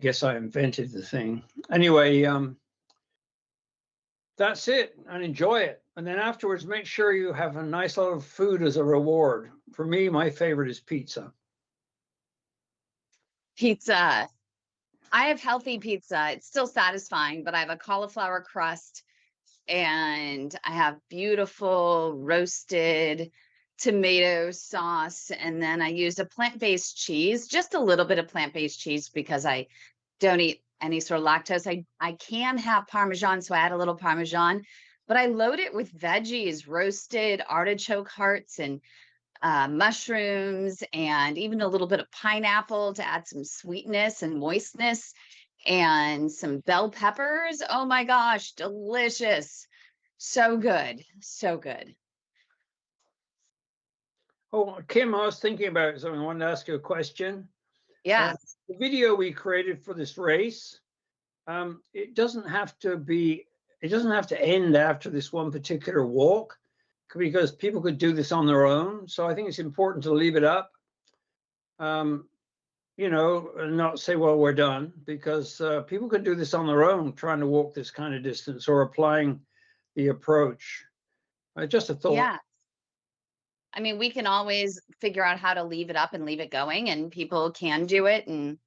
Speaker 2: guess I invented the thing. Anyway, that's it, and enjoy it. And then afterwards, make sure you have a nice lot of food as a reward. For me, my favorite is pizza.
Speaker 1: Pizza. I have healthy pizza. It's still satisfying, but I have a cauliflower crust and I have beautiful roasted tomato sauce. And then I use a plant-based cheese, just a little bit of plant-based cheese because I don't eat any sort of lactose. I can have Parmesan, so I add a little Parmesan, but I load it with veggies, roasted artichoke hearts and mushrooms, and even a little bit of pineapple to add some sweetness and moistness, and some bell peppers. Oh my gosh, delicious. So good. So good.
Speaker 2: Oh, Kym, I was thinking about something. I wanted to ask you a question.
Speaker 1: Yeah.
Speaker 2: The video we created for this race, it doesn't have to end after this one particular walk, because people could do this on their own. So I think it's important to leave it up, you know, and not say, well, we're done, because people could do this on their own, trying to walk this kind of distance or applying the approach. Just a thought.
Speaker 1: Yeah. I mean, we can always figure out how to leave it up and leave it going, and people can do it. And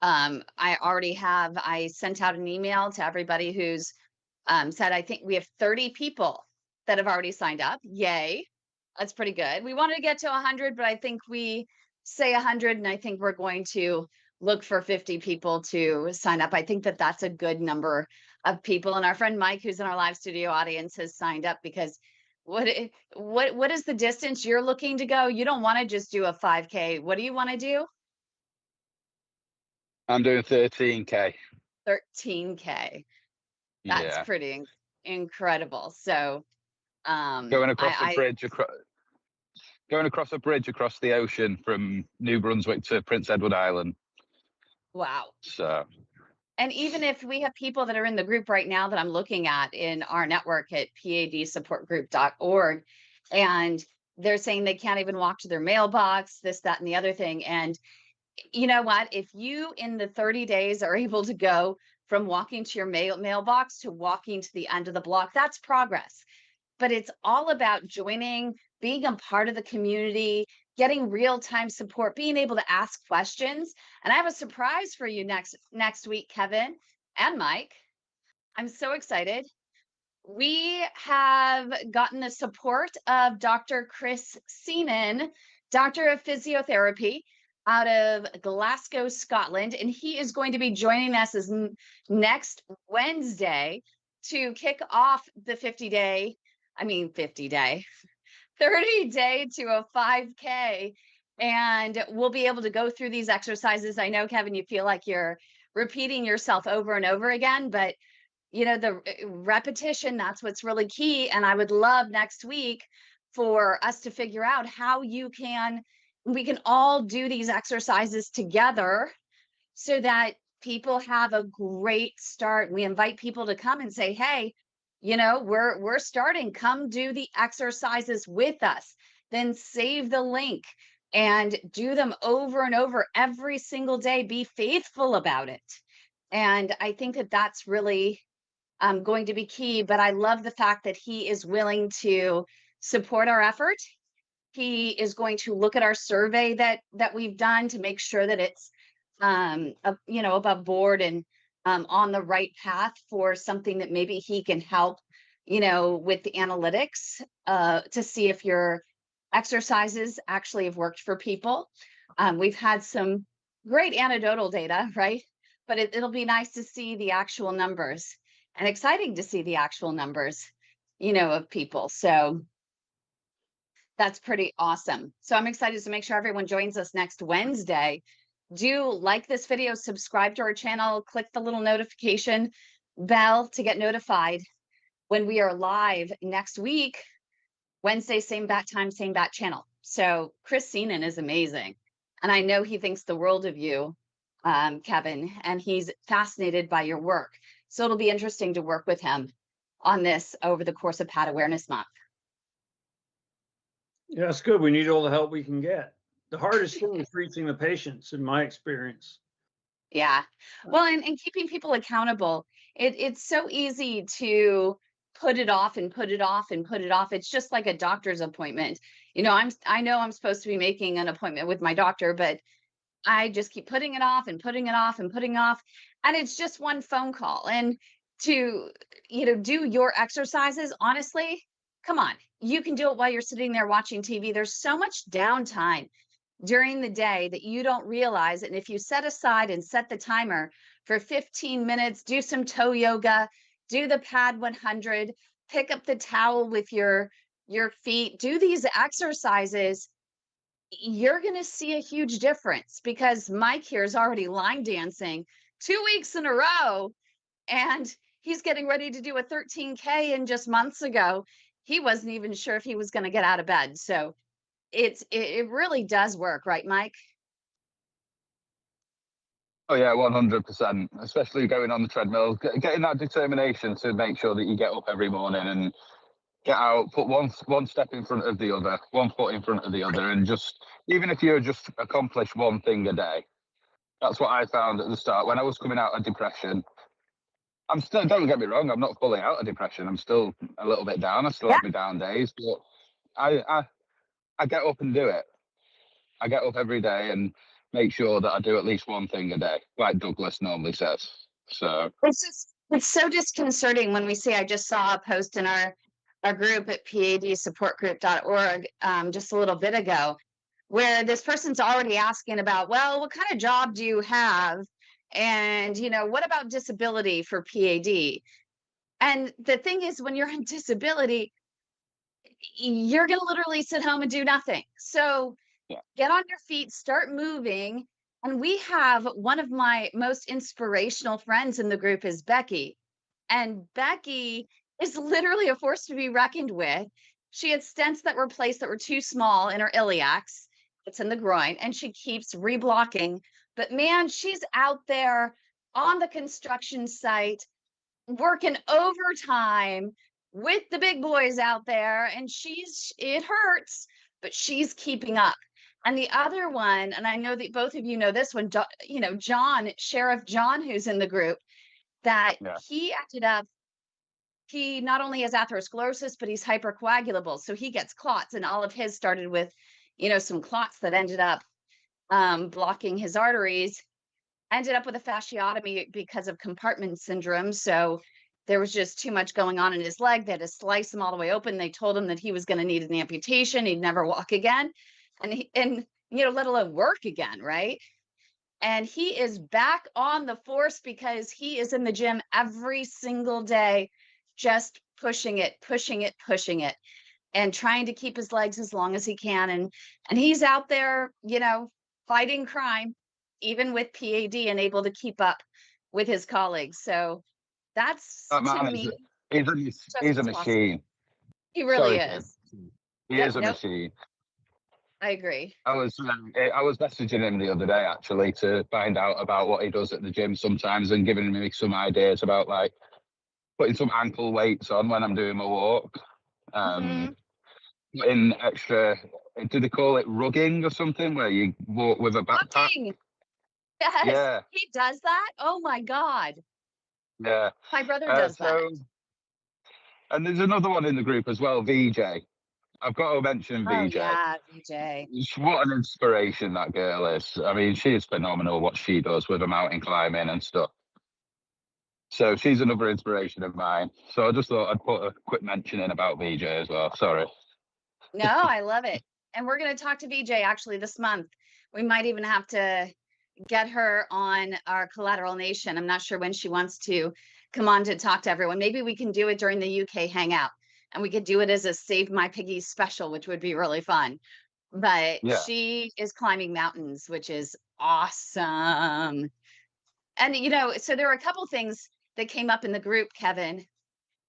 Speaker 1: I sent out an email to everybody who's said, I think we have 30 people that have already signed up. Yay. That's pretty good. We wanted to get to 100, but I think we say 100, and I think we're going to look for 50 people to sign up. I think that that's a good number of people. And our friend Mike, who's in our live studio audience, has signed up because what is the distance you're looking to go? You don't want to just do a 5K. What do you want to do?
Speaker 3: I'm doing 13K.
Speaker 1: 13K. That's
Speaker 3: Yeah.
Speaker 1: pretty incredible. So
Speaker 3: Going across a bridge across the ocean from New Brunswick to Prince Edward Island.
Speaker 1: wow.
Speaker 3: So,
Speaker 1: And even if we have people that are in the group right now that I'm looking at in our network at padsupportgroup.org, and they're saying they can't even walk to their mailbox, this, that, and the other thing. And you know what? If you in the 30 days are able to go from walking to your mailbox to walking to the end of the block, that's progress. But it's all about joining, being a part of the community, getting real-time support, being able to ask questions. And I have a surprise for you next week, Kevin and Mike. I'm so excited. We have gotten the support of Dr. Chris Seenan, Doctor of Physiotherapy out of Glasgow, Scotland, and he is going to be joining us as next Wednesday to kick off the 30-day to a 5K. And we'll be able to go through these exercises. I know, Kevin, you feel like you're repeating yourself over and over again, but you know, the repetition, that's what's really key. And I would love next week for us to figure out how we can all do these exercises together so that people have a great start. We invite people to come and say, hey, you know, we're starting, come do the exercises with us, then save the link and do them over and over every single day. Be faithful about it. And I think that that's really going to be key. But I love the fact that he is willing to support our effort. He is going to look at our survey that we've done to make sure that it's above board and on the right path for something that maybe he can help, you know, with the analytics to see if your exercises actually have worked for people. We've had some great anecdotal data, right? But it'll be nice to see the actual numbers, and exciting to see the actual numbers, you know, of people. So that's pretty awesome. So I'm excited to make sure everyone joins us next Wednesday. Do like this video, subscribe to our channel, click the little notification bell to get notified when we are live next week, Wednesday, same bat time, same bat channel. So Chris Seenan is amazing. And I know he thinks the world of you, Kevin, and he's fascinated by your work. So it'll be interesting to work with him on this over the course of P.A.D Awareness Month.
Speaker 2: Yeah, it's good. We need all the help we can get. The hardest thing is reaching the patients, in my experience.
Speaker 1: Yeah. Well, and keeping people accountable. It's so easy to put it off and put it off and put it off. It's just like a doctor's appointment. I know I'm supposed to be making an appointment with my doctor, but I just keep putting it off and putting it off and putting it off. And it's just one phone call. And to, do your exercises, honestly, come on, you can do it while you're sitting there watching TV. There's so much downtime during the day that you don't realize. And if you set aside and set the timer for 15 minutes, do some toe yoga, do the P.A.D 100, pick up the towel with your feet, do these exercises, you're going to see a huge difference, because Mike here is already line dancing 2 weeks in a row, and he's getting ready to do a 13K. And just months ago, he wasn't even sure if he was going to get out of bed. So it really does work, right, Mike?
Speaker 3: Oh yeah, 100%. Especially going on the treadmill, getting that determination to make sure that you get up every morning and get out, put one step in front of the other, one foot in front of the other, and just, even if you just accomplish one thing a day. That's what I found at the start when I was coming out of depression. I'm still, don't get me wrong, I'm not fully out of depression. I'm still a little bit down. I still
Speaker 1: Yeah.
Speaker 3: have my down days, but I get up and do it. I get up every day and make sure that I do at least one thing a day, like Douglas normally says. So
Speaker 1: It's so disconcerting when we see. I just saw a post in our group at padsupportgroup.org just a little bit ago, where this person's already asking about, well, what kind of job do you have? And, what about disability for PAD? And the thing is, when you're on disability, you're going to literally sit home and do nothing. So
Speaker 3: yeah,
Speaker 1: get on your feet, start moving. And we have one of my most inspirational friends in the group is Becky. And Becky is literally a force to be reckoned with. She had stents that were placed that were too small in her iliacs. It's in the groin, and she keeps reblocking. But man, she's out there on the construction site working overtime with the big boys out there, and it hurts, but she's keeping up. And the other one, and I know that both of you know this one, John, Sheriff John, who's in the group, that
Speaker 3: yeah.
Speaker 1: he not only has atherosclerosis, but he's hypercoagulable. So he gets clots, and all of his started with, some clots that ended up blocking his arteries, ended up with a fasciotomy because of compartment syndrome. So there was just too much going on in his leg. They had to slice him all the way open. They told him that he was going to need an amputation. He'd never walk again. And let alone work again, right? And he is back on the force because he is in the gym every single day, just pushing it, and trying to keep his legs as long as he can. And he's out there, fighting crime, even with PAD, and able to keep up with his colleagues. So that's,
Speaker 3: That
Speaker 1: to
Speaker 3: man
Speaker 1: me,
Speaker 3: he's
Speaker 1: just
Speaker 3: a
Speaker 1: awesome.
Speaker 3: machine.
Speaker 1: He really
Speaker 3: Sorry, Kym.
Speaker 1: is.
Speaker 3: He
Speaker 1: Yep.
Speaker 3: is a
Speaker 1: Nope.
Speaker 3: machine.
Speaker 1: I agree.
Speaker 3: I was messaging him the other day actually to find out about what he does at the gym sometimes, and giving me some ideas about like putting some ankle weights on when I'm doing my walk.
Speaker 1: Mhm.
Speaker 3: Putting extra, do they call it rugging or something, where you walk with a backpack?
Speaker 1: Looking. Yes.
Speaker 3: Yeah,
Speaker 1: He does that. Oh my God.
Speaker 3: yeah.
Speaker 1: My brother does that.
Speaker 3: And there's another one in the group as well, VJ. I've got to mention
Speaker 1: Oh
Speaker 3: VJ.
Speaker 1: yeah, VJ.
Speaker 3: What an inspiration that girl is. I mean, she is phenomenal what she does with the mountain climbing and stuff. So she's another inspiration of mine. So I just thought I'd put a quick mention in about VJ as well. Sorry.
Speaker 1: No, I love it. And we're going to talk to VJ actually this month. We might even have to get her on our Collateral Nation. I'm not sure when she wants to come on to talk to everyone. Maybe we can do it during the UK hangout, and we could do it as a Save My Piggies special, which would be really fun. But
Speaker 3: Yeah.
Speaker 1: she is climbing mountains, which is awesome. And, so there were a couple things that came up in the group, Kevin,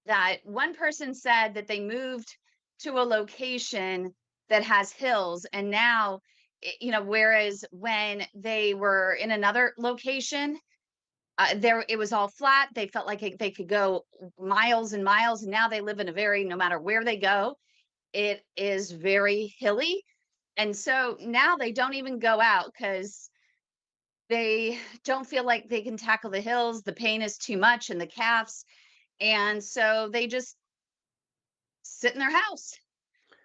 Speaker 1: that one person said that they moved to a location that has hills, and now, whereas when they were in another location, there it was all flat. They felt like they could go miles and miles, and now they live in a very, no matter where they go, it is very hilly. And so now they don't even go out because they don't feel like they can tackle the hills. The pain is too much in the calves. And so they just sit in their house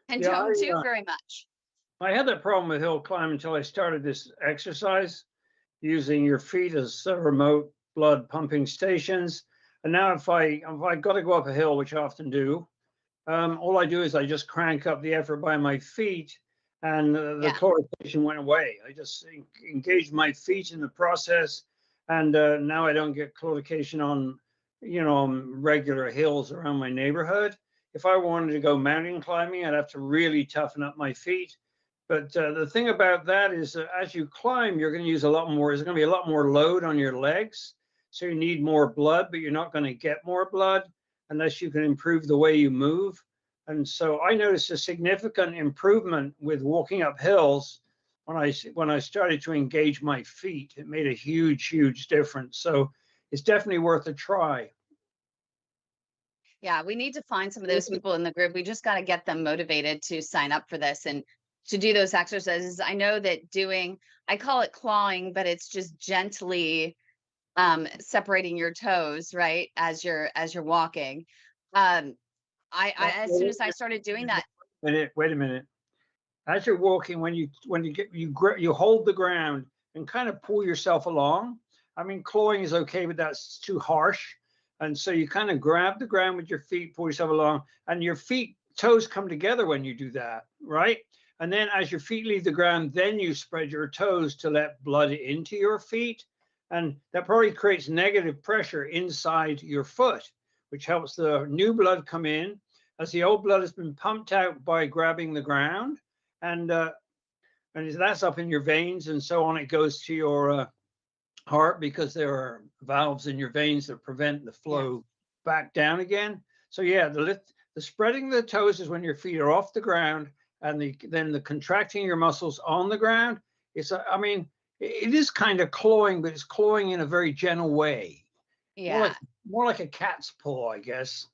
Speaker 1: and
Speaker 2: Yeah,
Speaker 1: don't do very much.
Speaker 2: I had that problem with hill climb until I started this exercise using your feet as remote blood pumping stations. And now if I got to go up a hill, which I often do, all I do is I just crank up the effort by my feet, and the
Speaker 1: Yeah.
Speaker 2: claudication went away. I just engaged my feet in the process, and now I don't get claudication on regular hills around my neighborhood. If I wanted to go mountain climbing, I'd have to really toughen up my feet. But the thing about that is that as you climb, you're going to use a lot more. There's going to be a lot more load on your legs. So you need more blood, but you're not going to get more blood unless you can improve the way you move. And so I noticed a significant improvement with walking up hills when I started to engage my feet. It made a huge difference. So it's definitely worth a try.
Speaker 1: Yeah, we need to find some of those people in the group. We just got to get them motivated to sign up for this and to do those exercises. I know that I call it clawing, but it's just gently separating your toes, right? As you're walking. Um, as soon as I started doing that,
Speaker 2: Wait a minute. As you're walking, when you hold the ground and kind of pull yourself along. I mean, clawing is okay, but that's too harsh. And so you kind of grab the ground with your feet, pull yourself along, and your toes come together when you do that, right? And then as your feet leave the ground, then you spread your toes to let blood into your feet. And that probably creates negative pressure inside your foot, which helps the new blood come in as the old blood has been pumped out by grabbing the ground. And that's up in your veins, and so on. It goes to your heart because there are valves in your veins that prevent the
Speaker 1: yeah.
Speaker 2: flow back down again. So yeah, the spreading of the toes is when your feet are off the ground, and then the contracting your muscles on the ground. I mean, it is kind of clawing, but it's clawing in a very gentle way, more
Speaker 1: Yeah.
Speaker 2: like more like a cat's paw, I guess.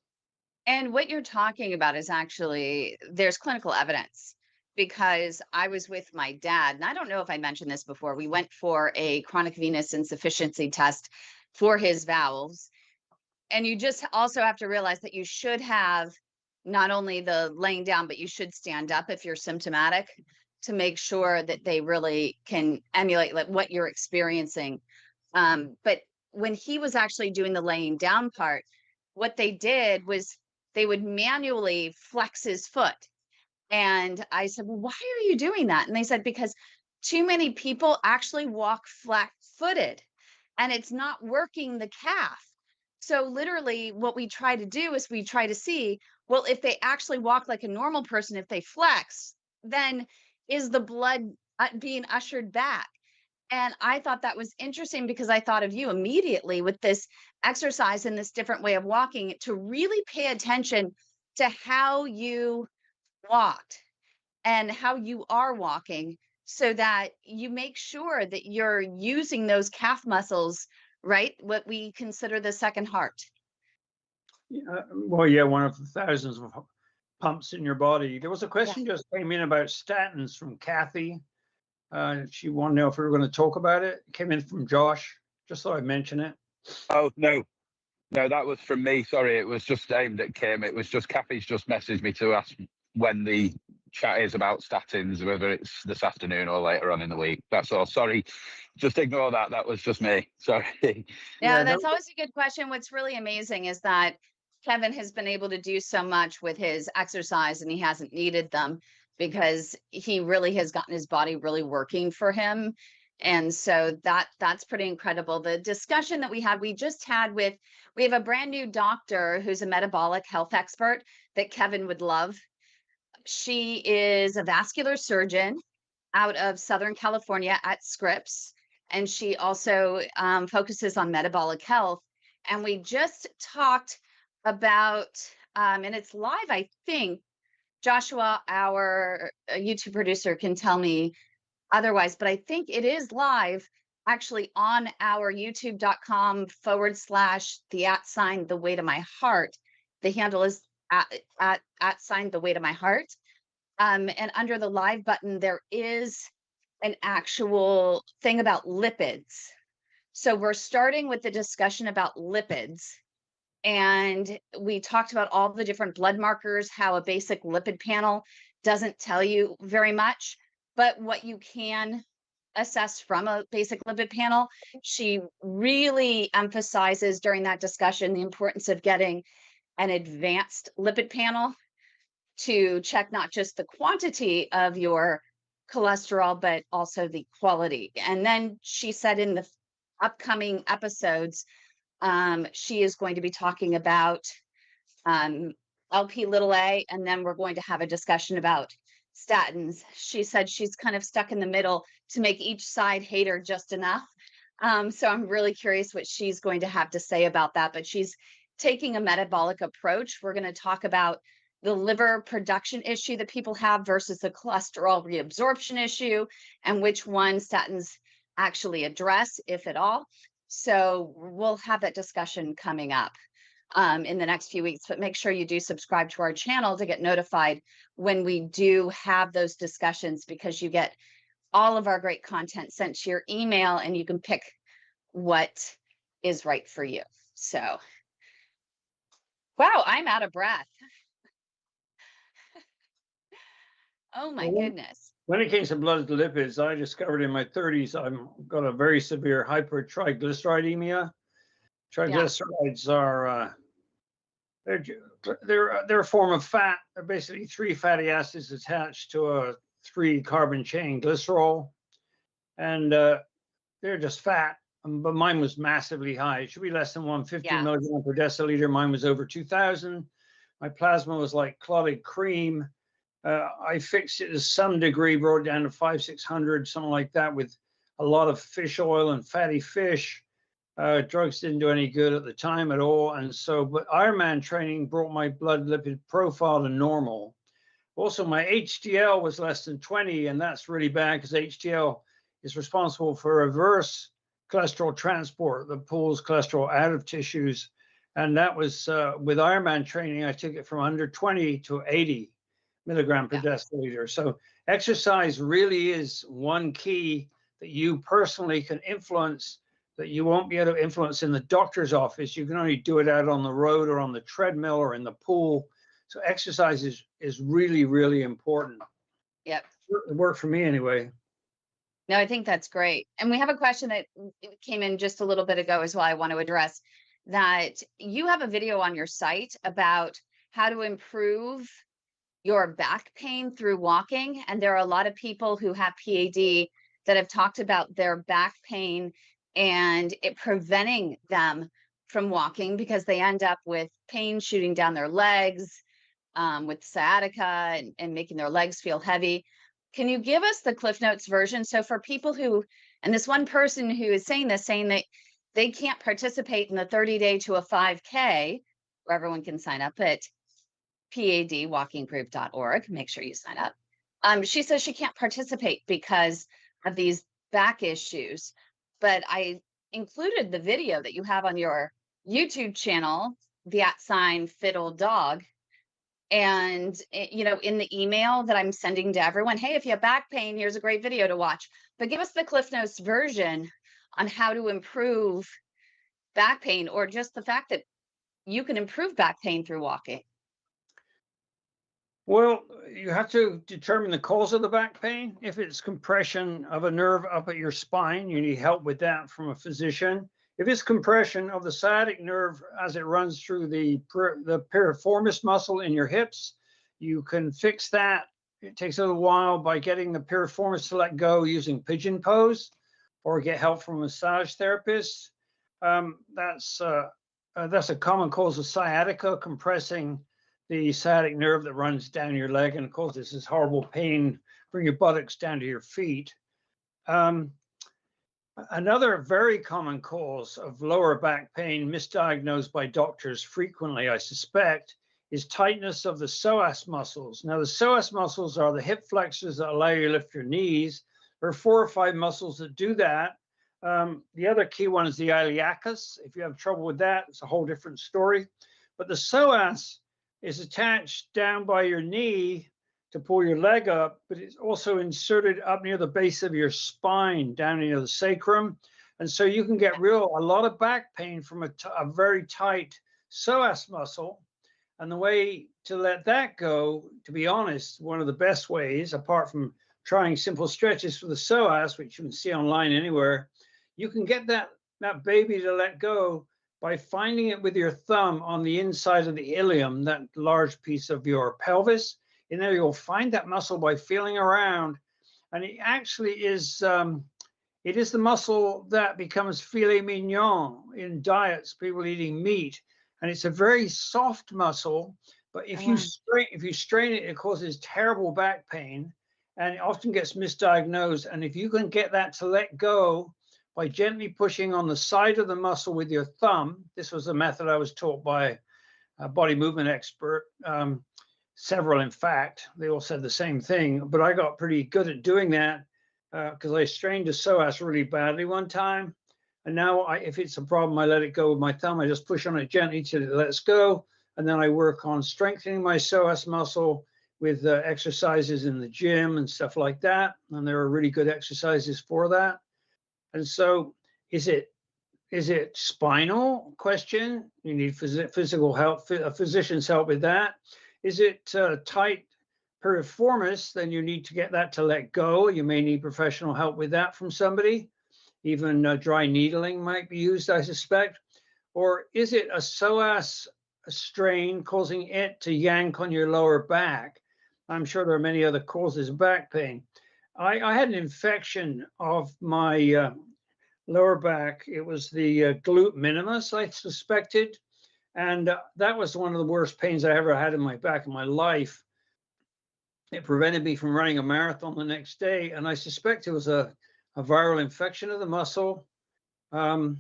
Speaker 1: And what you're talking about is actually, there's clinical evidence, because I was with my dad, and I don't know if I mentioned this before. We went for a chronic venous insufficiency test for his valves. And you just also have to realize that you should have not only the laying down, but you should stand up if you're symptomatic, to make sure that they really can emulate like what you're experiencing. But when he was actually doing the laying down part, what they did was they would manually flex his foot. And I said, "Well, why are you doing that?" And they said, "Because too many people actually walk flat footed and it's not working the calf." So, literally, what we try to do is we try to see, well, if they actually walk like a normal person, if they flex, then is the blood being ushered back? And I thought that was interesting because I thought of you immediately with this exercise and this different way of walking, to really pay attention to how you walked and how you are walking, so that you make sure that you're using those calf muscles, right? What we consider the second heart.
Speaker 2: Well, yeah, one of the thousands of pumps in your body. There was a
Speaker 1: Yeah.
Speaker 2: question just came in about statins from Kathy. She wanted to know if we were going to talk about it. It came in from Josh. Just thought I'd mention it.
Speaker 3: Oh no, no, that was from me. Sorry, it was just aimed at Kym. It was just Kathy's just messaged me to ask when the chat is about statins, whether it's this afternoon or later on in the week. That's all. Sorry, just ignore that. That was just me. Sorry.
Speaker 1: Yeah,
Speaker 2: Yeah, no,
Speaker 1: that's always a good question. What's really amazing is that Kevin has been able to do so much with his exercise, and he hasn't needed them because he really has gotten his body really working for him. And so that's pretty incredible. The discussion that we just had with, we have a brand new doctor who's a metabolic health expert that Kevin would love. She is a vascular surgeon out of Southern California at Scripps, and she also focuses on metabolic health. And we just talked about, and it's live, I think. Joshua, our YouTube producer, can tell me otherwise, but I think it is live actually on our youtube.com/the @ the way to my heart. The handle is @ the way to my heart. And under the live button, there is an actual thing about lipids. So we're starting with the discussion about lipids. And we talked about all the different blood markers, how a basic lipid panel doesn't tell you very much, but what you can assess from a basic lipid panel. She really emphasizes during that discussion the importance of getting an advanced lipid panel to check not just the quantity of your cholesterol, but also the quality. And then she said in the upcoming episodes, she is going to be talking about LP little a, and then we're going to have a discussion about statins. She said she's kind of stuck in the middle to make each side hate her just enough. So I'm really curious what she's going to have to say about that, but she's taking a metabolic approach. We're going to talk about the liver production issue that people have versus the cholesterol reabsorption issue, and which one statins actually address, if at all. So we'll have that discussion coming up in the next few weeks, but make sure you do subscribe to our channel to get notified when we do have those discussions, because you get all of our great content sent to your email and you can pick what is right for you. So, wow, I'm out of breath. Oh my goodness.
Speaker 2: When it came to blood lipids, I discovered in my 30s I've got a very severe hypertriglyceridemia. Triglycerides are they're a form of fat. They're basically 3 fatty acids attached to a 3 carbon chain glycerol, and they're just fat. But mine was massively high. It should be less than 150 milligram per deciliter. Mine was over 2,000. My plasma was like clotted cream. I fixed it to some degree, brought it down to 500-600, something like that, with a lot of fish oil and fatty fish. Drugs didn't do any good at the time at all. And so, but Ironman training brought my blood lipid profile to normal. Also, my HDL was less than 20, and that's really bad because HDL is responsible for reverse cholesterol transport that pulls cholesterol out of tissues. And that was with Ironman training, I took it from under 20 to 80 milligram per deciliter. So exercise really is one key that you personally can influence, that you won't be able to influence in the doctor's office. You can only do it out on the road or on the treadmill or in the pool. So exercise is really, really important.
Speaker 1: Yep.
Speaker 2: It worked for me anyway.
Speaker 1: No, I think that's great. And we have a question that came in just a little bit ago as well. I want to address that. You have a video on your site about how to improve your back pain through walking. And there are a lot of people who have P.A.D. that have talked about their back pain and it preventing them from walking because they end up with pain shooting down their legs, with sciatica and making their legs feel heavy. Can you give us the Cliff Notes version? So for people who, and this one person who is saying this, saying that they can't participate in the 30-day to a 5K, where everyone can sign up at PADwalkinggroup.org. Make sure you sign up. She says she can't participate because of these back issues, but I included the video that you have on your YouTube channel, the @FitOldDog. And, in the email that I'm sending to everyone, hey, if you have back pain, here's a great video to watch. But give us the Cliff Notes version on how to improve back pain, or just the fact that you can improve back pain through walking.
Speaker 2: Well, you have to determine the cause of the back pain. If it's compression of a nerve up at your spine, you need help with that from a physician. If it's compression of the sciatic nerve as it runs through the piriformis muscle in your hips, you can fix that. It takes a little while by getting the piriformis to let go using pigeon pose, or get help from a massage therapist. That's a common cause of sciatica, compressing the sciatic nerve that runs down your leg and causes this horrible pain from your buttocks down to your feet. Another very common cause of lower back pain, misdiagnosed by doctors frequently, I suspect, is tightness of the psoas muscles. Now, the psoas muscles are the hip flexors that allow you to lift your knees. There are 4 or 5 muscles that do that. The other key one is the iliacus. If you have trouble with that, it's a whole different story. But the psoas is attached down by your knee to pull your leg up, but it's also inserted up near the base of your spine, down near the sacrum. And so you can get a lot of back pain from a very tight psoas muscle. And the way to let that go, to be honest, one of the best ways, apart from trying simple stretches for the psoas, which you can see online anywhere, you can get that baby to let go by finding it with your thumb on the inside of the ilium, that large piece of your pelvis. In there, you'll find that muscle by feeling around, and it actually is it is the muscle that becomes filet mignon in diets, people eating meat, and it's a very soft muscle. But if you strain it, it causes terrible back pain, and it often gets misdiagnosed. And if you can get that to let go by gently pushing on the side of the muscle with your thumb, this was a method I was taught by a body movement expert. Several, in fact, they all said the same thing, but I got pretty good at doing that because I strained a psoas really badly one time. And now if it's a problem, I let it go with my thumb. I just push on it gently till it lets go. And then I work on strengthening my psoas muscle with exercises in the gym and stuff like that. And there are really good exercises for that. And so is it spinal question? You need physical help, a physician's help with that. Is it tight piriformis? Then you need to get that to let go. You may need professional help with that from somebody. Even dry needling might be used, I suspect. Or is it a psoas strain causing it to yank on your lower back? I'm sure there are many other causes of back pain. I had an infection of my lower back. It was the glute minimus, I suspected. And that was one of the worst pains I ever had in my back in my life. It prevented me from running a marathon the next day. And I suspect it was a viral infection of the muscle. And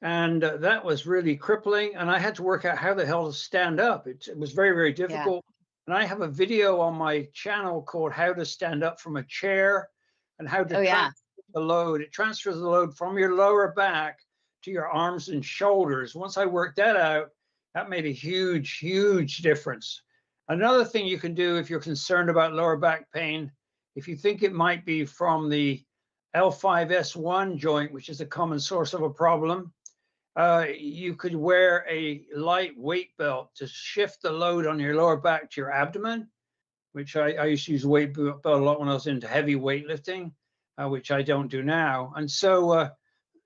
Speaker 2: that was really crippling. And I had to work out how the hell to stand up. It was very, very difficult. And I have a video on my channel called How to Stand Up from a Chair and how to transfer the load. It transfers the load from your lower back to your arms and shoulders. Once I worked that out, that made a huge, huge difference. Another thing you can do if you're concerned about lower back pain, if you think it might be from the L5S1 joint, which is a common source of a problem, you could wear a light weight belt to shift the load on your lower back to your abdomen, which I used to use a weight belt a lot when I was into heavy weightlifting, which I don't do now. And so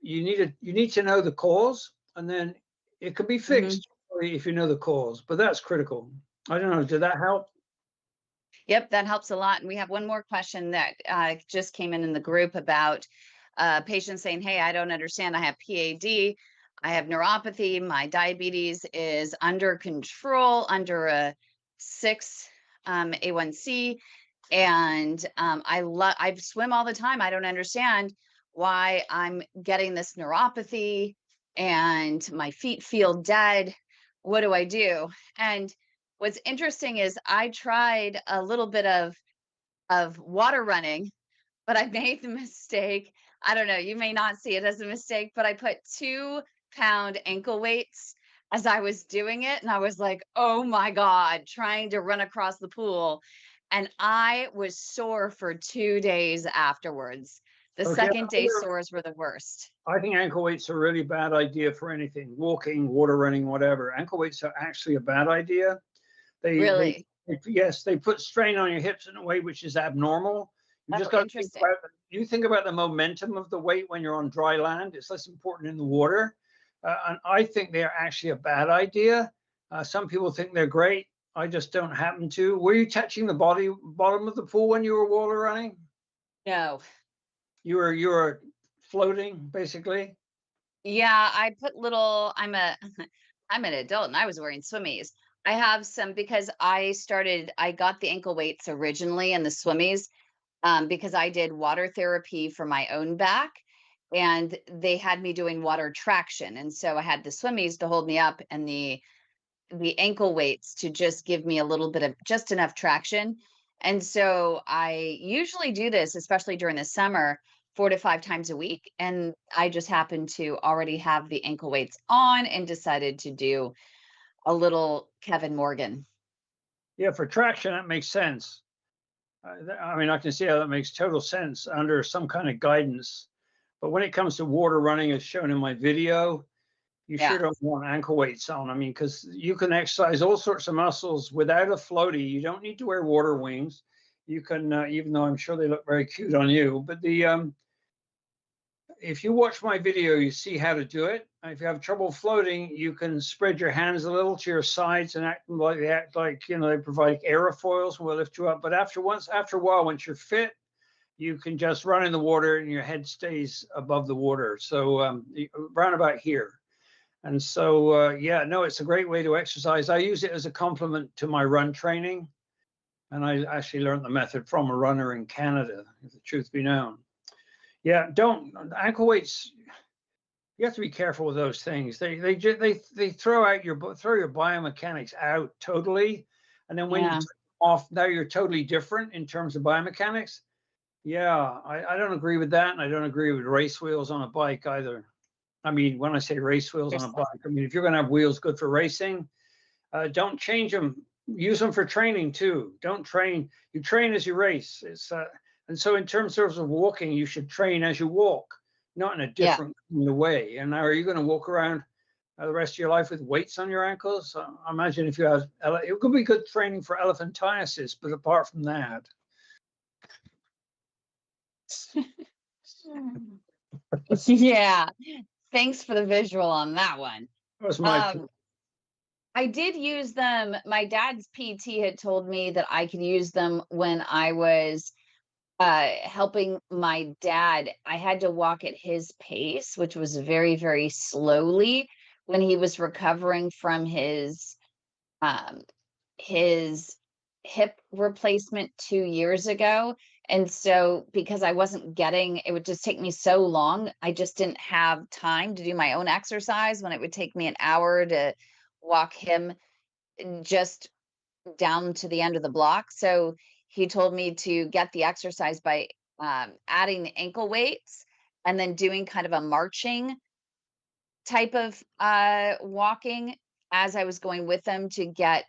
Speaker 2: you need to know the cause, and then it could be fixed if you know the cause, but that's critical. I don't know, did that help?
Speaker 1: Yep, that helps a lot. And we have one more question that just came in the group about patients saying, hey, I don't understand. I have PAD. I have neuropathy. My diabetes is under control, under a 6 A1C. And I swim all the time. I don't understand why I'm getting this neuropathy and my feet feel dead. What do I do? And what's interesting is I tried a little bit of water running, but I made the mistake. I don't know, you may not see it as a mistake, but I put 2-pound ankle weights as I was doing it. And I was like, oh my God, trying to run across the pool. And I was sore for 2 days afterwards. The second day sores were the worst.
Speaker 2: I think ankle weights are a really bad idea for anything, walking, water running, whatever. Ankle weights are actually a bad idea.
Speaker 1: Really?
Speaker 2: Yes, they put strain on your hips in a way which is abnormal. You just got to think about the momentum of the weight when you're on dry land. It's less important in the water. And I think they're actually a bad idea. Some people think they're great. I just don't happen to. Were you touching the bottom of the pool when you were water running?
Speaker 1: No.
Speaker 2: You were floating, basically?
Speaker 1: Yeah, I put little, I'm an adult and I was wearing swimmies. I have some because I got the ankle weights originally and the swimmies because I did water therapy for my own back. and they had me doing water traction. And so I had the swimmies to hold me up and the ankle weights to just give me a little bit of just enough traction. And so I usually do this, especially during the summer, 4 to 5 times a week. And I just happened to already have the ankle weights on and decided to do a little Kevin Morgan.
Speaker 2: Yeah, for traction, that makes sense. I mean, I can see how that makes total sense under some kind of guidance. But when it comes to water running, as shown in my video, you sure
Speaker 1: Yeah.
Speaker 2: don't want ankle weights on. I mean, because you can exercise all sorts of muscles without a floaty. You don't need to wear water wings. You can, even though I'm sure they look very cute on you, but if you watch my video, you see how to do it. If you have trouble floating, you can spread your hands a little to your sides and act like you know, they provide aerofoils and will lift you up. But after a while, once you're fit, you can just run in the water and your head stays above the water. So round about here. And so, yeah, no, it's a great way to exercise. I use it as a complement to my run training. And I actually learned the method from a runner in Canada, if the truth be known. Yeah, ankle weights. You have to be careful with those things. They throw your biomechanics out totally, and then when you
Speaker 1: Yeah.
Speaker 2: take them off, now you're totally different in terms of biomechanics. Yeah, I don't agree with that, and I don't agree with race wheels on a bike either. I mean, when I say race wheels on a bike, I mean if you're going to have wheels good for racing, don't change them. Use them for training too. Don't train. You train as you race. And so in terms of walking, you should train as you walk, not in a
Speaker 1: Yeah.
Speaker 2: different kind of way. And now, are you going to walk around the rest of your life with weights on your ankles? I imagine if you have, it could be good training for elephantiasis, but apart from that,
Speaker 1: Yeah. Thanks for the visual on that one.
Speaker 2: that was my
Speaker 1: Um, I did use them. My dad's PT had told me that I could use them when I was helping my dad. I had to walk at his pace, which was very, very slowly when he was recovering from um his hip replacement 2 years ago. And so because I wasn't getting, it would just take me so long. I just didn't have time to do my own exercise when it would take me an hour to walk him just down to the end of the block. So he told me to get the exercise by adding the ankle weights and then doing kind of a marching type of walking as I was going with them to get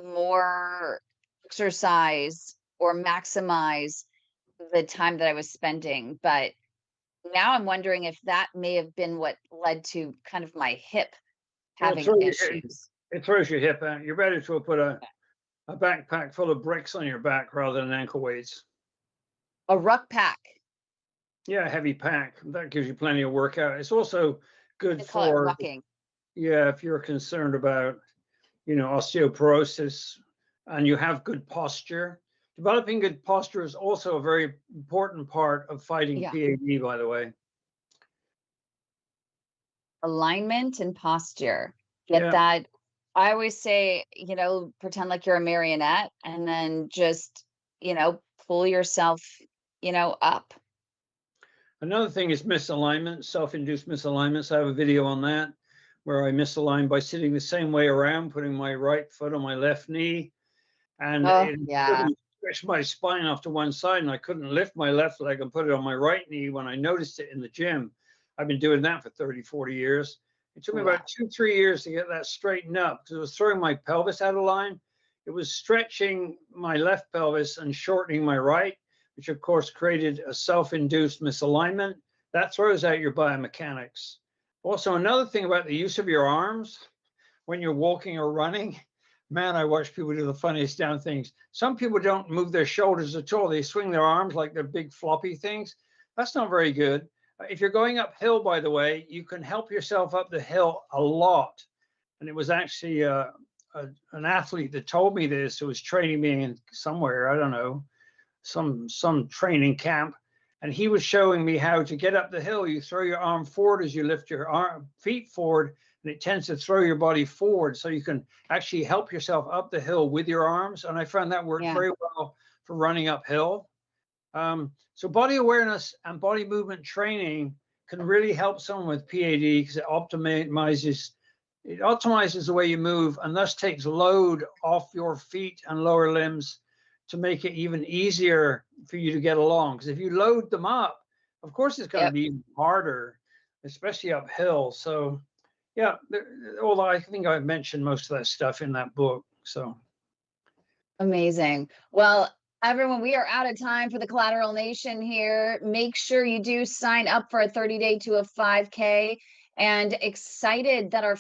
Speaker 1: more exercise or maximize the time that I was spending. But now I'm wondering if that may have been what led to kind of my hip
Speaker 2: well,
Speaker 1: having issues.
Speaker 2: it throws your hip out. You're better to put a backpack full of bricks on your back rather than ankle weights.
Speaker 1: A ruck pack.
Speaker 2: Yeah, heavy pack. That gives you plenty of workout. It's also good
Speaker 1: They call it
Speaker 2: for,
Speaker 1: rucking.
Speaker 2: yeah, if you're concerned about, you know, osteoporosis and you have good posture. Developing good posture is also a very important part of fighting
Speaker 1: Yeah.
Speaker 2: PAD, by the way.
Speaker 1: Alignment and posture. Get
Speaker 2: Yeah.
Speaker 1: that. I always say, pretend like you're a marionette and then just, pull yourself, up.
Speaker 2: Another thing is misalignment, self-induced misalignments. I have a video on that where I misalign by sitting the same way around, putting my right foot on my left knee, and
Speaker 1: Oh,
Speaker 2: it
Speaker 1: yeah.
Speaker 2: stretched my spine off to one side, and I couldn't lift my left leg and put it on my right knee when I noticed it in the gym. I've been doing that for 30, 40 years. It took me
Speaker 1: Wow.
Speaker 2: about 2, 3 years to get that straightened up because it was throwing my pelvis out of line. It was stretching my left pelvis and shortening my right, which of course created a self-induced misalignment. That throws out your biomechanics. Also, another thing about the use of your arms when you're walking or running, man, I watch people do the funniest damn things. Some people don't move their shoulders at all. They swing their arms like they're big floppy things. That's not very good. If you're going uphill, by the way, you can help yourself up the hill a lot. And it was actually an athlete that told me this, who was training me in somewhere, I don't know, some training camp. And he was showing me how to get up the hill. You throw your arm forward as you lift your feet forward, and it tends to throw your body forward. So you can actually help yourself up the hill with your arms. And I found that worked very well for running uphill. So body awareness and body movement training can really help someone with PAD because it optimizes the way you move and thus takes load off your feet and lower limbs to make it even easier for you to get along. Because if you load them up, of course, it's going to be even harder, especially uphill. So, yeah, although I think I've mentioned most of that stuff in that book. So
Speaker 1: amazing. Well, everyone, we are out of time for the Collateral Nation here. Make sure you do sign up for a 30-day to a 5K. And excited that our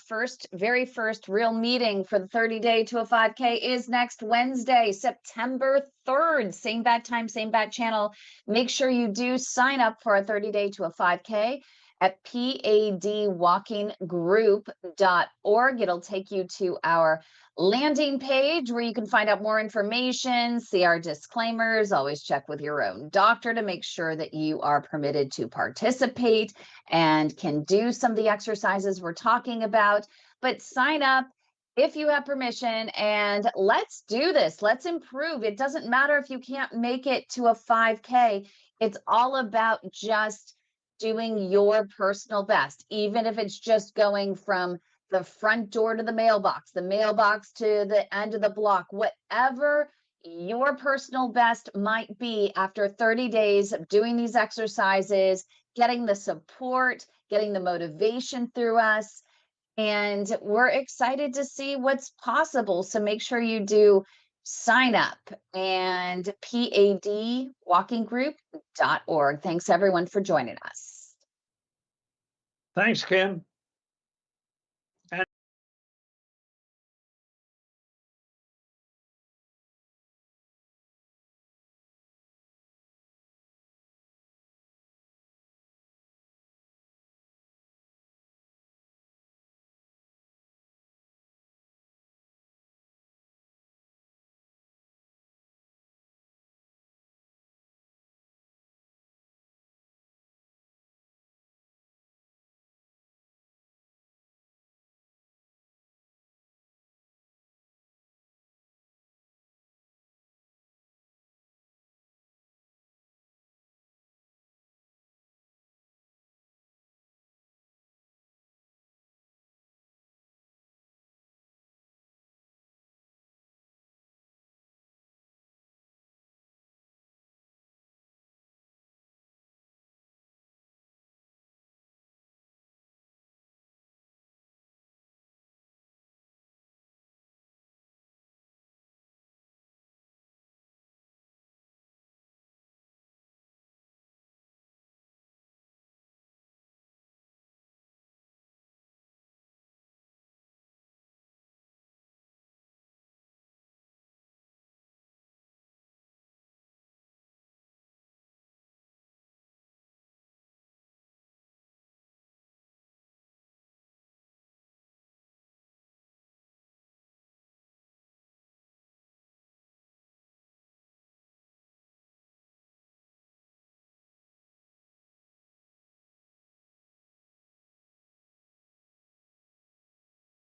Speaker 1: very first real meeting for the 30-day to a 5K is next Wednesday, September 3rd. Same bat time, same bat channel. Make sure you do sign up for a 30-day to a 5K at padwalkinggroup.org. It'll take you to our landing page where you can find out more information, see our disclaimers, always check with your own doctor to make sure that you are permitted to participate and can do some of the exercises we're talking about. But sign up if you have permission and let's do this. Let's improve. It doesn't matter if you can't make it to a 5K. It's all about just doing your personal best, even if it's just going from the front door to the mailbox to the end of the block, whatever your personal best might be after 30 days of doing these exercises, getting the support, getting the motivation through us. And we're excited to see what's possible. So make sure you do sign up and padwalkinggroup.org. Thanks everyone for joining us.
Speaker 2: thanks, Kym.